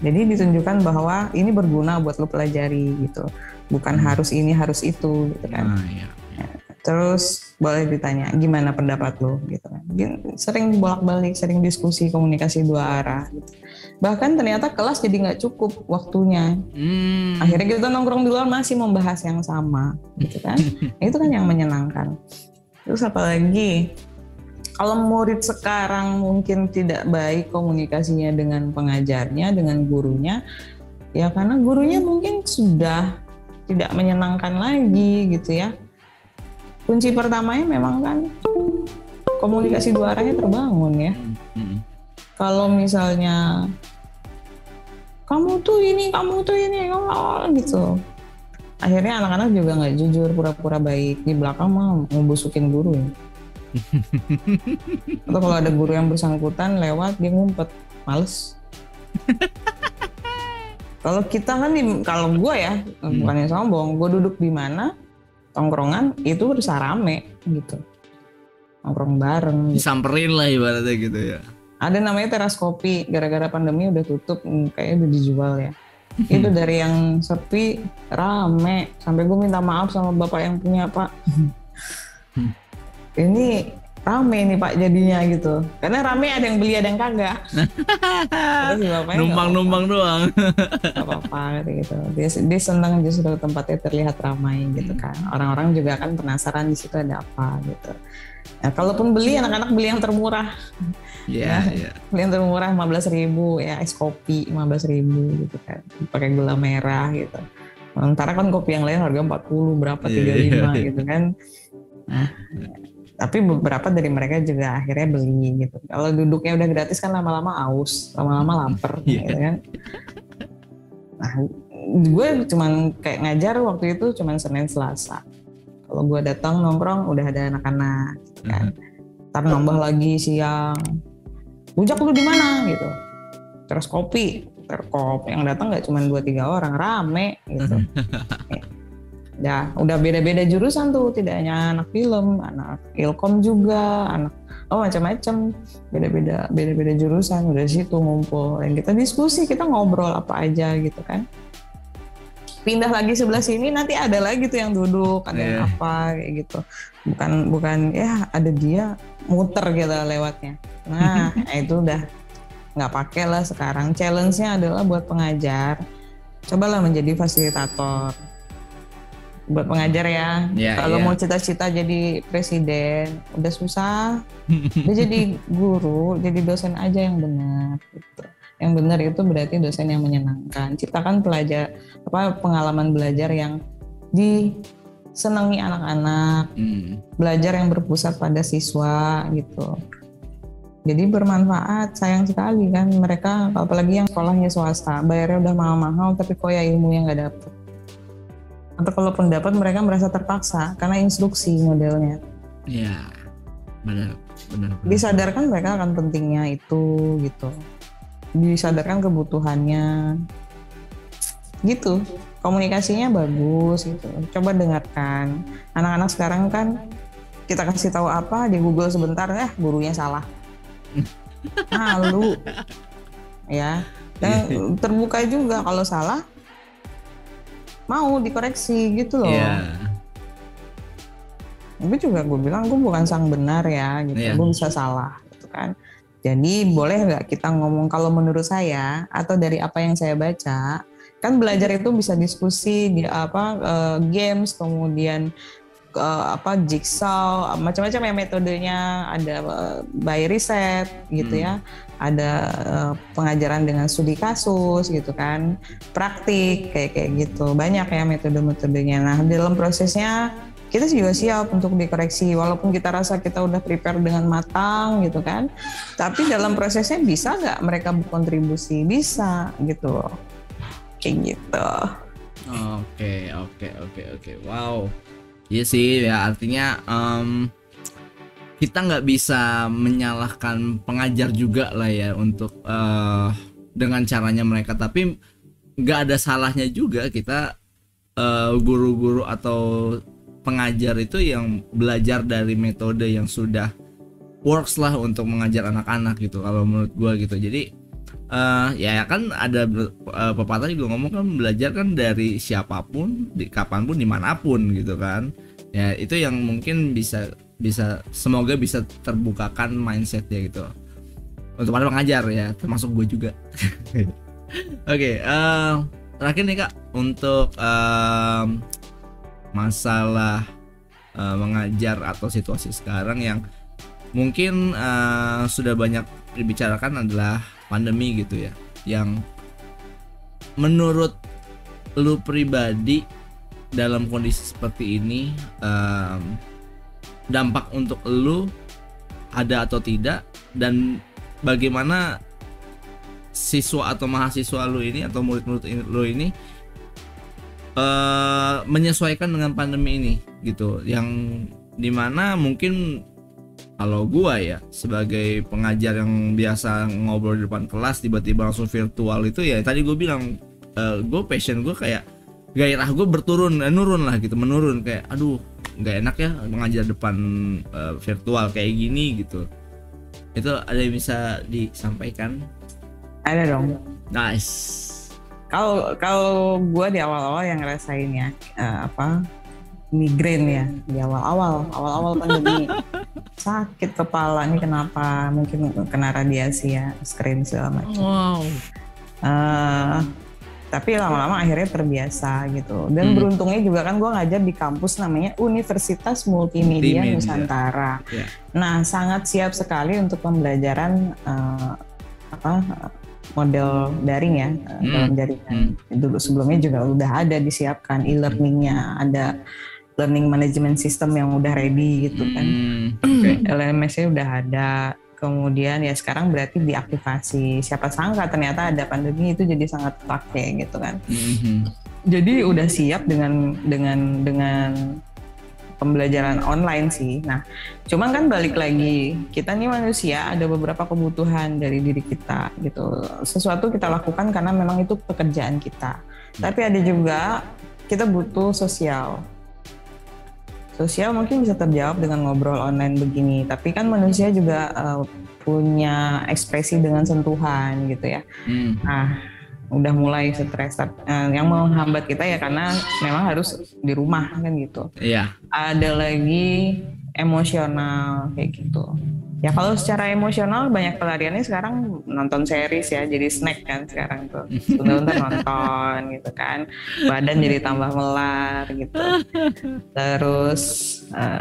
Jadi ditunjukkan bahwa ini berguna buat lo pelajari gitu. Bukan harus ini, harus itu gitu kan. Terus boleh ditanya gimana pendapat lo gitu kan. Sering bolak-balik, sering diskusi, komunikasi dua arah gitu. Bahkan ternyata kelas jadi nggak cukup waktunya. Akhirnya kita nongkrong di luar masih membahas yang sama gitu kan. Itu kan yang menyenangkan. Terus apalagi Kalau murid sekarang mungkin tidak baik komunikasinya dengan pengajarnya, dengan gurunya, ya karena gurunya mungkin sudah tidak menyenangkan lagi gitu ya. Kunci pertamanya memang kan komunikasi dua arahnya terbangun ya. Kalau misalnya kamu tuh ini gitu, akhirnya anak-anak juga nggak jujur, pura-pura baik, di belakang mah ngebusukin guru ya. Atau kalau ada guru yang bersangkutan lewat, dia ngumpet, males. Kalau kita kan, kalau gue ya, bukannya sombong, gue duduk di mana, tongkrongan itu bisa rame gitu, nongkrong bareng. Disamperin lah ibaratnya gitu ya. Ada namanya teras kopi, gara-gara pandemi udah tutup, kayaknya udah dijual ya. Itu dari yang sepi rame, sampai gue minta maaf sama bapak yang punya, Pak. Ini rame nih Pak jadinya gitu, karena rame ada yang beli ada yang kagak. Numpang doang. Gak apa-apa gitu. Dia senang justru tempatnya terlihat ramai gitu kan. Orang-orang juga kan penasaran di situ ada apa gitu. Nah, kalaupun beli, anak-anak beli yang termurah. Iya. Beli yang termurah 15.000 ya, es kopi 15.000 gitu kan, pakai gula merah gitu. Sementara kan kopi yang lain harga 40 berapa 35 gitu kan. Nah, tapi beberapa dari mereka juga akhirnya beli gitu. Kalau duduknya udah gratis kan lama-lama aus, lama-lama lapar gitu kan. Nah, gue cuman kayak ngajar waktu itu cuman Senin Selasa. Kalau gue datang nongkrong udah ada anak-anak gitu kan. Ntar nambah lagi siang. Bujak lu di mana gitu. Terus kopi, terkop yang datang nggak cuma 2-3 orang, rame gitu. Ya, udah beda-beda jurusan tuh, tidak hanya anak film, anak ilkom juga, anak macam-macam, beda-beda jurusan. Udah situ ngumpul, dan kita diskusi, kita ngobrol apa aja gitu kan. Pindah lagi sebelah sini, nanti ada lagi tuh yang duduk, ada yang apa kayak gitu. Bukan ya ada dia muter gitu lewatnya. Nah, itu udah nggak pakai lah sekarang. Challenge-nya adalah buat pengajar, cobalah menjadi fasilitator. Buat pengajar ya, kalau mau cita-cita jadi presiden udah susah, dia jadi guru, jadi dosen aja yang benar gitu. Yang benar itu berarti dosen yang menyenangkan, ciptakan pengalaman belajar yang disenangi anak-anak, belajar yang berpusat pada siswa gitu. Jadi bermanfaat, sayang sekali kan mereka, apalagi yang sekolahnya swasta, bayarnya udah mahal-mahal tapi kok ya ilmunya nggak dapet. Atau kalaupun dapat mereka merasa terpaksa karena instruksi modelnya. Iya, benar. Disadarkan mereka akan pentingnya itu gitu. Disadarkan kebutuhannya. Gitu. Komunikasinya bagus gitu. Coba dengarkan. Anak-anak sekarang kan kita kasih tahu apa di Google sebentar, gurunya salah. Malu. Ya. Dan terbuka juga kalau salah mau dikoreksi gitu loh. Tapi juga gue bilang gue bukan sang benar ya gitu. Gue bisa salah gitu kan. Jadi boleh nggak kita ngomong kalau menurut saya atau dari apa yang saya baca, kan belajar itu bisa diskusi di games, kemudian jigsaw, macam-macam ya metodenya, ada by riset gitu ya, ada pengajaran dengan studi kasus gitu kan, praktik kayak gitu, banyak ya metode-metodenya. Nah dalam prosesnya kita juga siap untuk dikoreksi, walaupun kita rasa kita udah prepare dengan matang gitu kan, tapi dalam prosesnya bisa nggak mereka berkontribusi? Bisa gitu loh, kayak gitu. Oke. Wow. Iya sih ya, artinya kita nggak bisa menyalahkan pengajar juga lah ya untuk dengan caranya mereka, tapi nggak ada salahnya juga kita guru-guru atau pengajar itu yang belajar dari metode yang sudah works lah untuk mengajar anak-anak gitu kalau menurut gua gitu. Jadi ya kan ada pepatah juga ngomong kan, belajar kan dari siapapun, kapanpun, dimanapun gitu kan. Ya itu yang mungkin bisa semoga bisa terbukakan mindsetnya gitu untuk para pengajar ya, termasuk gue juga. Oke, terakhir nih Kak, untuk masalah mengajar atau situasi sekarang yang mungkin sudah banyak dibicarakan adalah pandemi gitu ya, yang menurut lu pribadi dalam kondisi seperti ini dampak untuk lu ada atau tidak, dan bagaimana siswa atau mahasiswa lu ini atau murid-murid lu ini menyesuaikan dengan pandemi ini gitu, yang dimana mungkin kalau gua ya sebagai pengajar yang biasa ngobrol di depan kelas tiba-tiba langsung virtual itu ya tadi gue bilang gue passion gue kayak gairah gue menurun kayak aduh nggak enak ya mengajar depan virtual kayak gini gitu. Itu ada yang bisa disampaikan? Ada dong. Nice. Kalau gue di awal-awal yang ngerasain ya migrain ya di awal-awal pandemi. Sakit kepala, ini kenapa, mungkin kena radiasi ya, screen segala macam. Wow. Tapi lama-lama akhirnya terbiasa gitu. Dan beruntungnya juga kan gue ngajar di kampus namanya Universitas Multimedia Nusantara. Yeah. Nah, sangat siap sekali untuk pembelajaran model daring ya, dalam jaringan. Dulu sebelumnya juga udah ada disiapkan e-learningnya, ada learning management system yang udah ready gitu kan. LMS-nya udah ada. Kemudian ya sekarang berarti diaktifasi. Siapa sangka ternyata ada pandemi itu jadi sangat pakai gitu kan. Jadi udah siap dengan pembelajaran online sih. Nah, cuman kan balik lagi, kita nih manusia ada beberapa kebutuhan dari diri kita gitu. Sesuatu kita lakukan karena memang itu pekerjaan kita. Tapi ada juga kita butuh sosial. Sosial mungkin bisa terjawab dengan ngobrol online begini, tapi kan manusia juga punya ekspresi dengan sentuhan gitu ya. Nah, udah mulai stres yang menghambat kita ya karena memang harus di rumah kan gitu. Iya. Ada lagi emosional kayak gitu. Ya kalau secara emosional banyak pelariannya sekarang nonton series ya, jadi snack kan sekarang tuh. Sebentar nonton gitu kan, badan jadi tambah melar gitu. Terus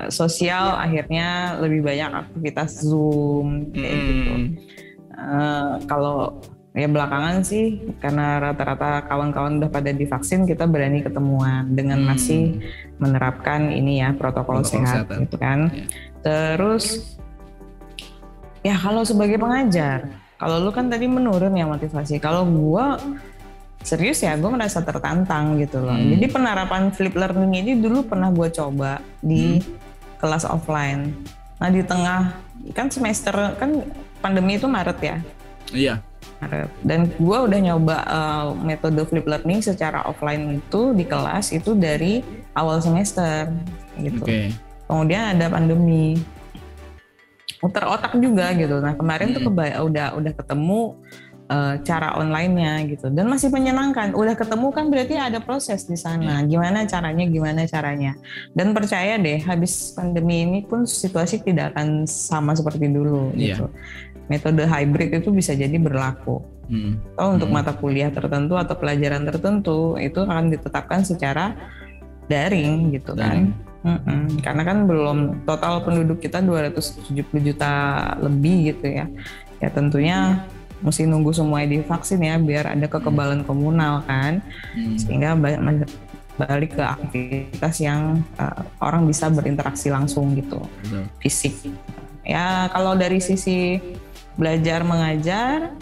sosial akhirnya lebih banyak aktivitas Zoom kayak gitu. Kalau ya belakangan sih karena rata-rata kawan-kawan udah pada divaksin, kita berani ketemuan dengan masih menerapkan ini ya protokol sehat gitu kan. Terus ya kalau sebagai pengajar, kalau lu kan tadi menurun ya motivasi. Kalau gua serius ya, gua merasa tertantang gitu loh. Jadi penerapan flip learning ini dulu pernah gua coba di kelas offline. Nah di tengah kan semester kan pandemi itu Maret ya. Iya. Maret. Dan gua udah nyoba metode flip learning secara offline itu di kelas itu dari awal semester gitu. Kemudian ada pandemi. Muter otak juga gitu. Nah kemarin tuh udah ketemu cara online-nya gitu, dan masih menyenangkan. Udah ketemu kan berarti ada proses di sana. Gimana caranya. Dan percaya deh, habis pandemi ini pun situasi tidak akan sama seperti dulu gitu. Metode hybrid itu bisa jadi berlaku. Atau untuk mata kuliah tertentu atau pelajaran tertentu itu akan ditetapkan secara daring gitu kan. Karena kan belum total penduduk kita 270 juta lebih gitu ya. Ya tentunya mesti nunggu semuanya divaksin ya biar ada kekebalan komunal kan. Sehingga balik ke aktivitas yang orang bisa berinteraksi langsung gitu. Fisik. Ya kalau dari sisi belajar mengajar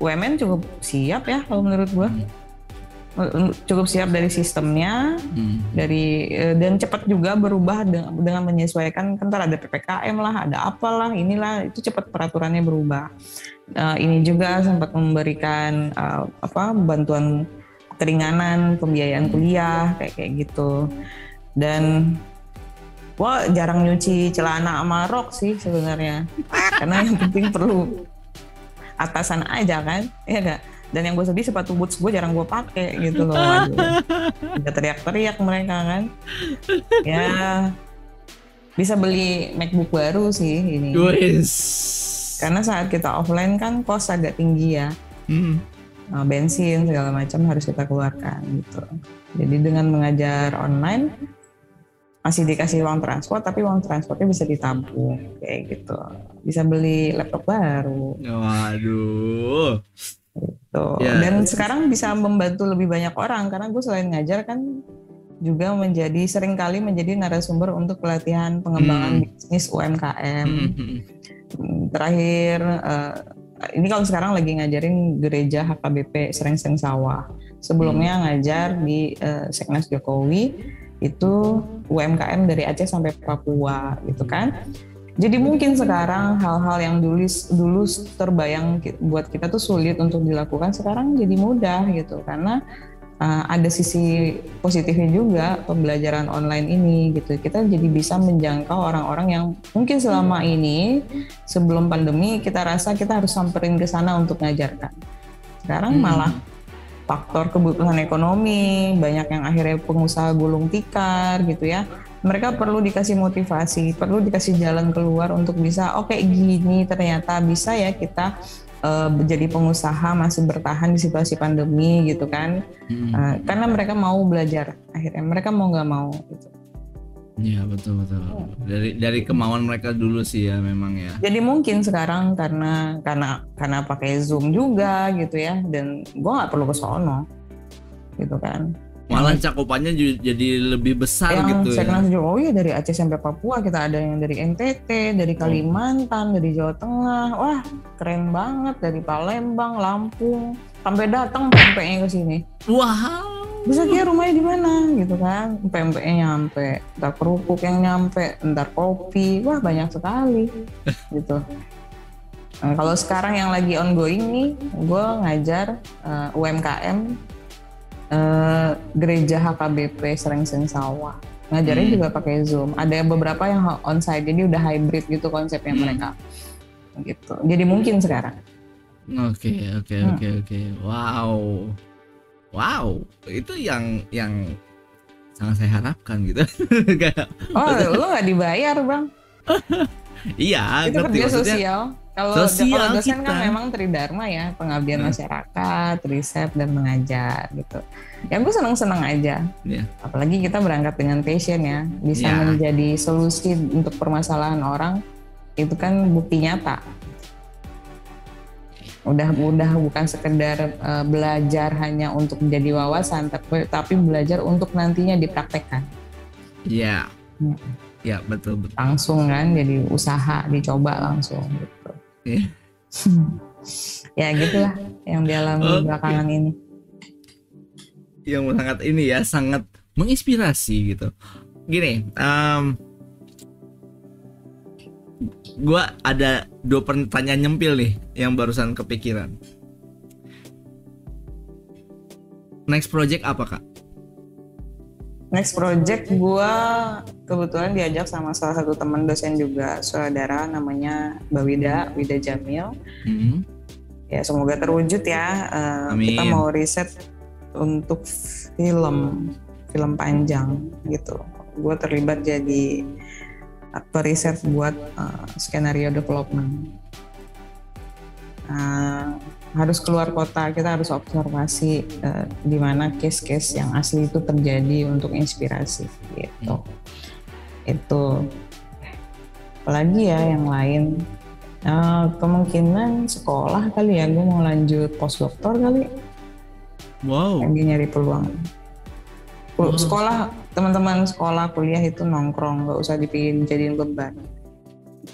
UMN cukup siap ya kalau menurut gua. Cukup siap dari sistemnya, dan cepat juga berubah dengan menyesuaikan. Kan ada PPKM lah, ada apalah, inilah itu cepat peraturannya berubah. Ini juga sempat memberikan bantuan keringanan pembiayaan kuliah kayak gitu. Dan jarang nyuci celana sama rok sih sebenarnya, karena yang penting perlu atasan aja kan, ya enggak? Dan yang gue sedih sepatu boots gue jarang gue pakai gitu loh. Udah teriak-teriak mereka kan. Ya bisa beli MacBook baru sih ini. Karena saat kita offline kan cost agak tinggi ya. Bensin segala macam harus kita keluarkan gitu. Jadi dengan mengajar online masih dikasih uang transport, tapi uang transportnya bisa ditabung kayak gitu, bisa beli laptop baru Waduh. tuh. Ya. Dan sekarang bisa membantu lebih banyak orang karena gue selain ngajar kan juga seringkali menjadi narasumber untuk pelatihan pengembangan bisnis UMKM. Terakhir ini kalau sekarang lagi ngajarin gereja HKBP Serengseng Sawah. Sebelumnya ngajar di Seknas Jokowi itu UMKM dari Aceh sampai Papua gitu kan. Jadi mungkin sekarang hal-hal yang dulu terbayang buat kita tuh sulit untuk dilakukan sekarang jadi mudah gitu karena ada sisi positifnya juga pembelajaran online ini gitu. Kita jadi bisa menjangkau orang-orang yang mungkin selama ini sebelum pandemi kita rasa kita harus samperin ke sana untuk ngajarkan. Sekarang malah faktor kebutuhan ekonomi, banyak yang akhirnya pengusaha gulung tikar gitu ya. Mereka perlu dikasih motivasi, perlu dikasih jalan keluar untuk bisa oke, gini ternyata bisa ya kita jadi pengusaha masih bertahan di situasi pandemi gitu kan. Karena mereka mau belajar, akhirnya mereka mau nggak mau gitu. Iya betul. Dari kemauan mereka dulu sih ya memang ya. Jadi mungkin sekarang karena pakai Zoom juga gitu ya, dan gue nggak perlu ke sono gitu kan. Malah cakupannya jadi lebih besar yang gitu ya. Seknas Jokowi dari Aceh sampai Papua, kita ada yang dari NTT, dari Kalimantan, dari Jawa Tengah. Wah, keren banget, dari Palembang, Lampung, sampai datang PMP-nya ke sini. Wow. Bisa kira rumahnya di mana gitu kan? PMP-nya nyampe, entar kerupuk yang nyampe, entar kopi. Wah, banyak sekali gitu. Nah, kalau sekarang yang lagi ongoing nih, gue ngajar UMKM gereja HKBP Serengseng Sawah. Ngajarnya juga pakai Zoom. Ada beberapa yang onsite, jadi udah hybrid gitu konsepnya mereka. Gitu. Jadi mungkin sekarang. Oke. Wow. Itu yang sangat saya harapkan gitu. Oh, lo nggak dibayar, Bang? Iya, itu kerja sosial. Kalau dosen kita kan memang tridharma ya, pengabdian masyarakat, riset dan mengajar gitu. Ya gue seneng aja. Apalagi kita berangkat dengan passion ya, bisa menjadi solusi untuk permasalahan orang, itu kan bukti nyata. Udah bukan sekedar belajar hanya untuk menjadi wawasan, tapi belajar untuk nantinya dipraktekkan. Iya. Ya betul. Langsung kan jadi usaha, dicoba langsung gitu. Ya gitulah yang dialami belakangan ini. Yang sangat menginspirasi gitu. Gini, gue ada 2 pertanyaan nyempil nih yang barusan kepikiran. Next project apa, Kak? Next project gue kebetulan diajak sama salah satu teman dosen juga, saudara namanya Mbak Wida Jamil. Ya semoga terwujud ya. Kita mau riset untuk film panjang gitu. Gue terlibat jadi periset buat skenario development. Harus keluar kota, kita harus observasi di mana case-case yang asli itu terjadi untuk inspirasi gitu. Itu apalagi ya yang lain, kemungkinan sekolah kali ya, gue mau lanjut postdoktor kali. Wow. Lagi nyari peluang. Sekolah, teman-teman sekolah kuliah itu nongkrong, nggak usah jadiin beban.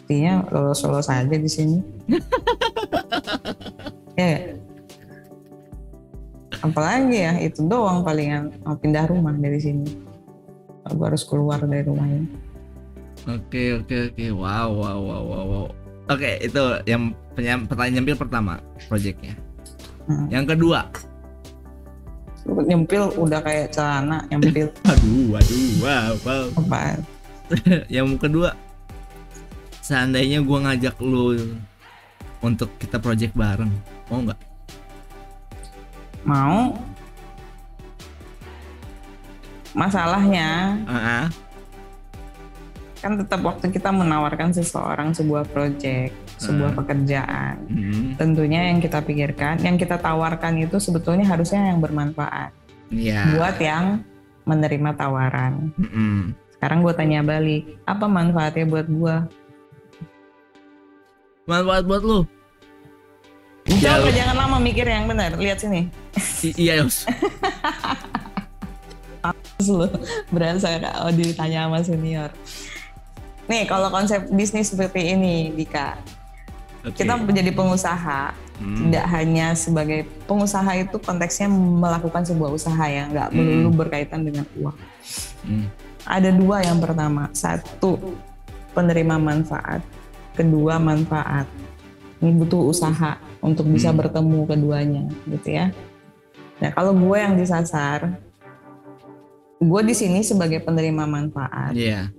Intinya lolos aja di sini. Ya. Apalagi ya, itu doang palingan, mau pindah rumah dari sini. Aku harus keluar dari rumah ini. Oke. Wow. Oke, itu yang pertanyaan nyempil pertama projectnya. Yang kedua, nyempil udah kayak celana nyempil. Aduh, wow. Apaan? Yang kedua, seandainya gue ngajak lu untuk kita project bareng, mau nggak? Mau. Masalahnya kan tetap waktu kita menawarkan seseorang sebuah project, sebuah pekerjaan, tentunya yang kita pikirkan, yang kita tawarkan itu sebetulnya harusnya yang bermanfaat buat yang menerima tawaran. Sekarang gue tanya balik, apa manfaatnya buat gue? Manfaat buat lu? Coba jangan lama mikir yang benar. Lihat sini. Iya Yos. Lu berasa ditanya sama senior. Nih kalau konsep bisnis seperti ini, Dika, kita menjadi pengusaha. Tidak hanya sebagai pengusaha itu konteksnya melakukan sebuah usaha yang nggak melulu berkaitan dengan uang. Ada dua, yang pertama, satu penerima manfaat, kedua manfaat. Ini butuh usaha untuk bisa bertemu keduanya, gitu ya. Nah kalau gue yang disasar, gue di sini sebagai penerima manfaat. Iya.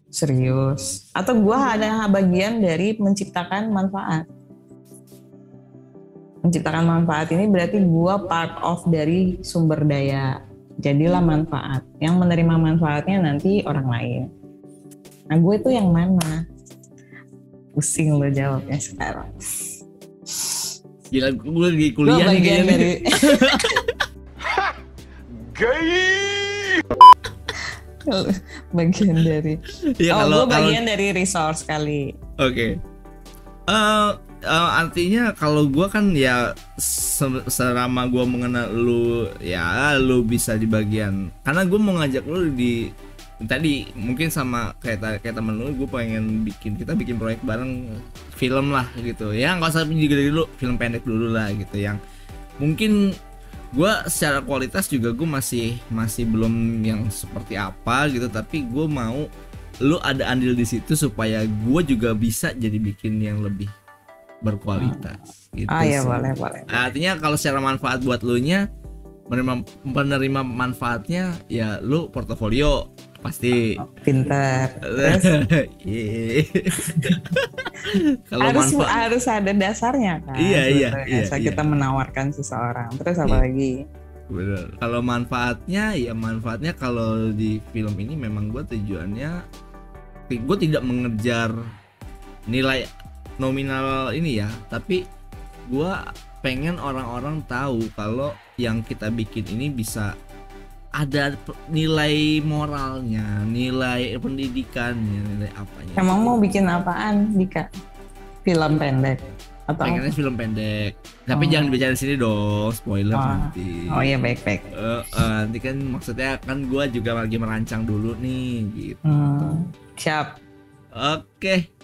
Serius. Atau gue ada bagian dari menciptakan manfaat. Menciptakan manfaat ini berarti gue part of dari sumber daya. Jadilah manfaat. Yang menerima manfaatnya nanti orang lain. Nah gue itu yang mana? Pusing lo jawabnya sekarang. Gila, gue lagi kuliah nih kayaknya dari... bagian dari ya, gue bagian dari resource kali. Oke. Artinya kalau gue kan ya selama gue mengenal lu, ya lu bisa di bagian, karena gue mau ngajak lu di tadi mungkin sama kayak temen lu, gue pengen kita bikin proyek bareng, film lah gitu ya, nggak usah juga dulu, film pendek dulu lah gitu, yang mungkin gue secara kualitas juga gue masih belum yang seperti apa gitu, tapi gue mau lu ada andil di situ supaya gue juga bisa jadi bikin yang lebih berkualitas gitu. Ya boleh. Artinya kalau secara manfaat buat lu nya, menerima manfaatnya ya lu portofolio pasti pintar. Kalau harus ada dasarnya kan. Iya. Kita menawarkan seseorang. Terus apa lagi? Bener. Kalau manfaatnya kalau di film ini memang gue tujuannya, gue tidak mengejar nilai nominal ini ya, tapi gue pengen orang-orang tahu kalau yang kita bikin ini bisa ada nilai moralnya, nilai pendidikannya, nilai apanya. Emang mau bikin apaan, Dika? Film pendek? Atau pengennya film pendek, tapi jangan bicara di sini dong, spoiler nanti. Oh iya, baik. Nanti kan maksudnya kan gue juga lagi merancang dulu nih, gitu. Siap. Oke.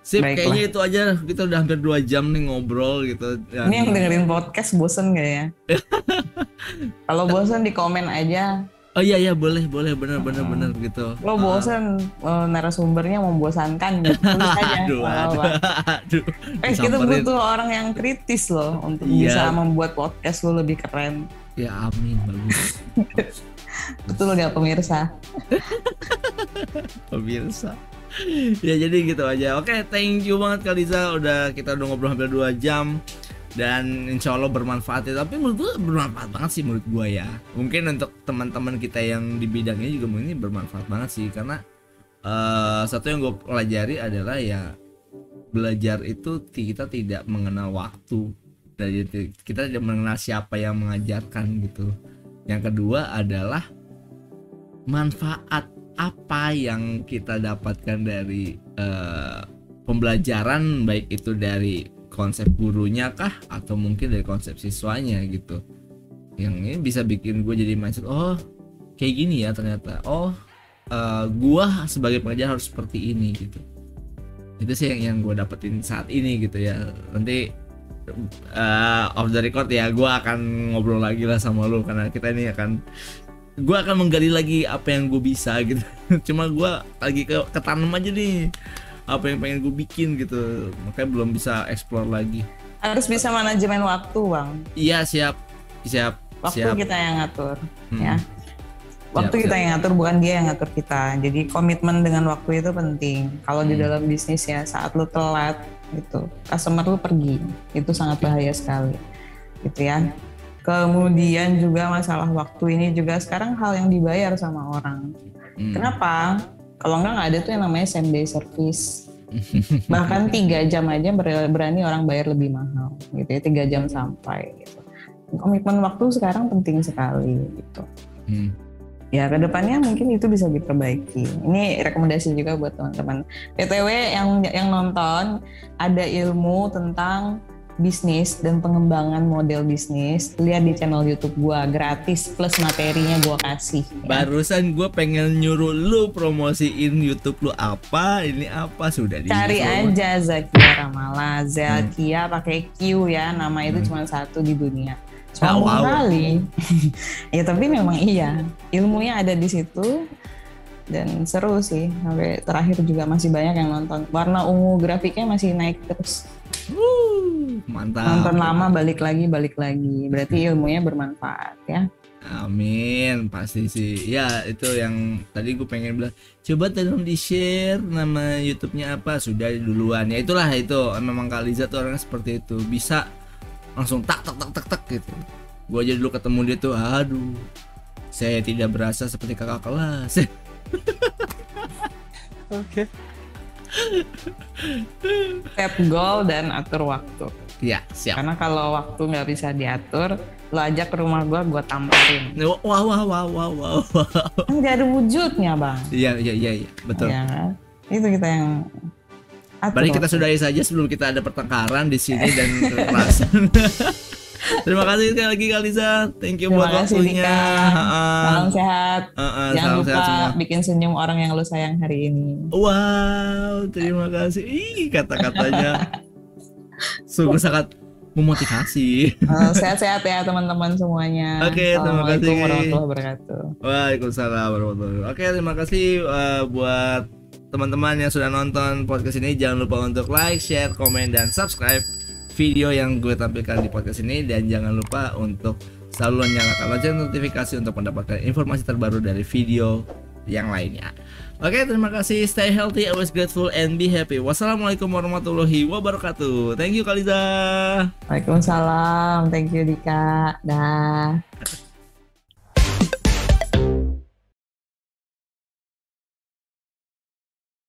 Sip, baiklah. Kayaknya itu aja, kita udah hampir 2 jam nih ngobrol gitu. Ini yang dengerin podcast bosen gak ya? Kalau bosen di komen aja. Oh iya boleh bener gitu. Lo bosen narasumbernya membosankan gitu. Tulis aja. Aduh. Kita butuh orang yang kritis loh untuk bisa membuat podcast lo lebih keren. Ya amin, bagus. Betul gak pemirsa? Ya jadi gitu aja. Oke, thank you banget Kak Liza, kita udah ngobrol hampir 2 jam dan insya Allah bermanfaat ya. Tapi menurut gue bermanfaat banget sih menurut gue ya. Mungkin untuk teman-teman kita yang di bidangnya juga mungkin bermanfaat banget sih, karena satu yang gue pelajari adalah ya, belajar itu kita tidak mengenal waktu, dan kita tidak mengenal siapa yang mengajarkan gitu. Yang kedua adalah manfaat apa yang kita dapatkan dari pembelajaran, baik itu dari konsep gurunya kah atau mungkin dari konsep siswanya gitu, yang ini bisa bikin gue jadi mindset, oh kayak gini ya ternyata, gue sebagai pengajar harus seperti ini gitu. Itu sih yang gue dapetin saat ini gitu ya. Nanti off the record ya gue akan ngobrol lagi lah sama lu, karena kita ini gue akan menggali lagi apa yang gue bisa gitu. Cuma gue lagi ketanam aja nih apa yang pengen gue bikin gitu, makanya belum bisa explore lagi. Harus bisa manajemen waktu, Bang. Iya, siap. Waktu kita yang ngatur ya. Waktu kita yang ngatur, bukan dia yang ngatur kita. Jadi komitmen dengan waktu itu penting. Kalau di dalam bisnis ya, saat lu telat gitu, customer lu pergi, itu sangat bahaya sekali gitu ya. Kemudian juga masalah waktu ini juga sekarang hal yang dibayar sama orang. Kenapa? Kalau nggak ada tuh yang namanya same day service. Bahkan 3 jam aja berani orang bayar lebih mahal gitu ya, 3 jam sampai gitu. Komitmen waktu sekarang penting sekali gitu. ya kedepannya mungkin itu bisa diperbaiki. Ini rekomendasi juga buat teman-teman. PTW yang nonton, ada ilmu tentang bisnis dan pengembangan model bisnis, lihat di channel YouTube gua, gratis plus materinya gua kasih. Barusan gue pengen nyuruh lu promosiin YouTube lu apa, ini apa, sudah Cari aja Zakia Ramala, Zakia pakai Q ya, nama itu cuma satu di dunia. Sombong kali. Ya tapi memang iya, ilmunya ada di situ dan seru sih. Sampai terakhir juga masih banyak yang nonton. Warna ungu grafiknya masih naik terus. Mantap. Nonton lama balik lagi. Berarti ilmunya bermanfaat ya. Amin, pasti sih. Ya itu yang tadi gue pengen bilang. Coba tolong di share nama YouTube-nya apa, sudah duluan. Ya itulah itu. Memang Kak Liza tuh orangnya seperti itu. Bisa langsung tak gitu. Gue aja dulu ketemu dia tuh, aduh, saya tidak berasa seperti kakak kelas. Oke. Set goal dan atur waktu. Ya siap. Karena kalau waktu nggak bisa diatur, lo ajak ke rumah gue tamparin. Wow. Kan nggak ada wujudnya bang. Iya betul. Ya kan? Itu kita yang atur. Mari kita sudahi saja sebelum kita ada pertengkaran di sini dan kekerasan. Terima kasih sekali lagi Kak Liza. Thank you buat waktunya. Salam sehat. Jangan lupa sehat bikin senyum orang yang lo sayang hari ini. Wow, terima kasih. Kata-katanya sungguh sangat memotivasi. Sehat-sehat ya teman-teman semuanya. Oke, terima kasih. Assalamualaikum warahmatullahi wabarakatuh. Waalaikumsalam warahmatullahi wabarakatuh. Oke, terima kasih buat teman-teman yang sudah nonton podcast ini. Jangan lupa untuk like, share, komen, dan subscribe video yang gue tampilkan di podcast ini, dan jangan lupa untuk selalu nyalakan lonceng notifikasi untuk mendapatkan informasi terbaru dari video yang lainnya. Oke, terima kasih. Stay healthy, always grateful, and be happy. Wassalamualaikum warahmatullahi wabarakatuh. Thank you Kak Liza. Waalaikumsalam. Thank you Dika. Dah.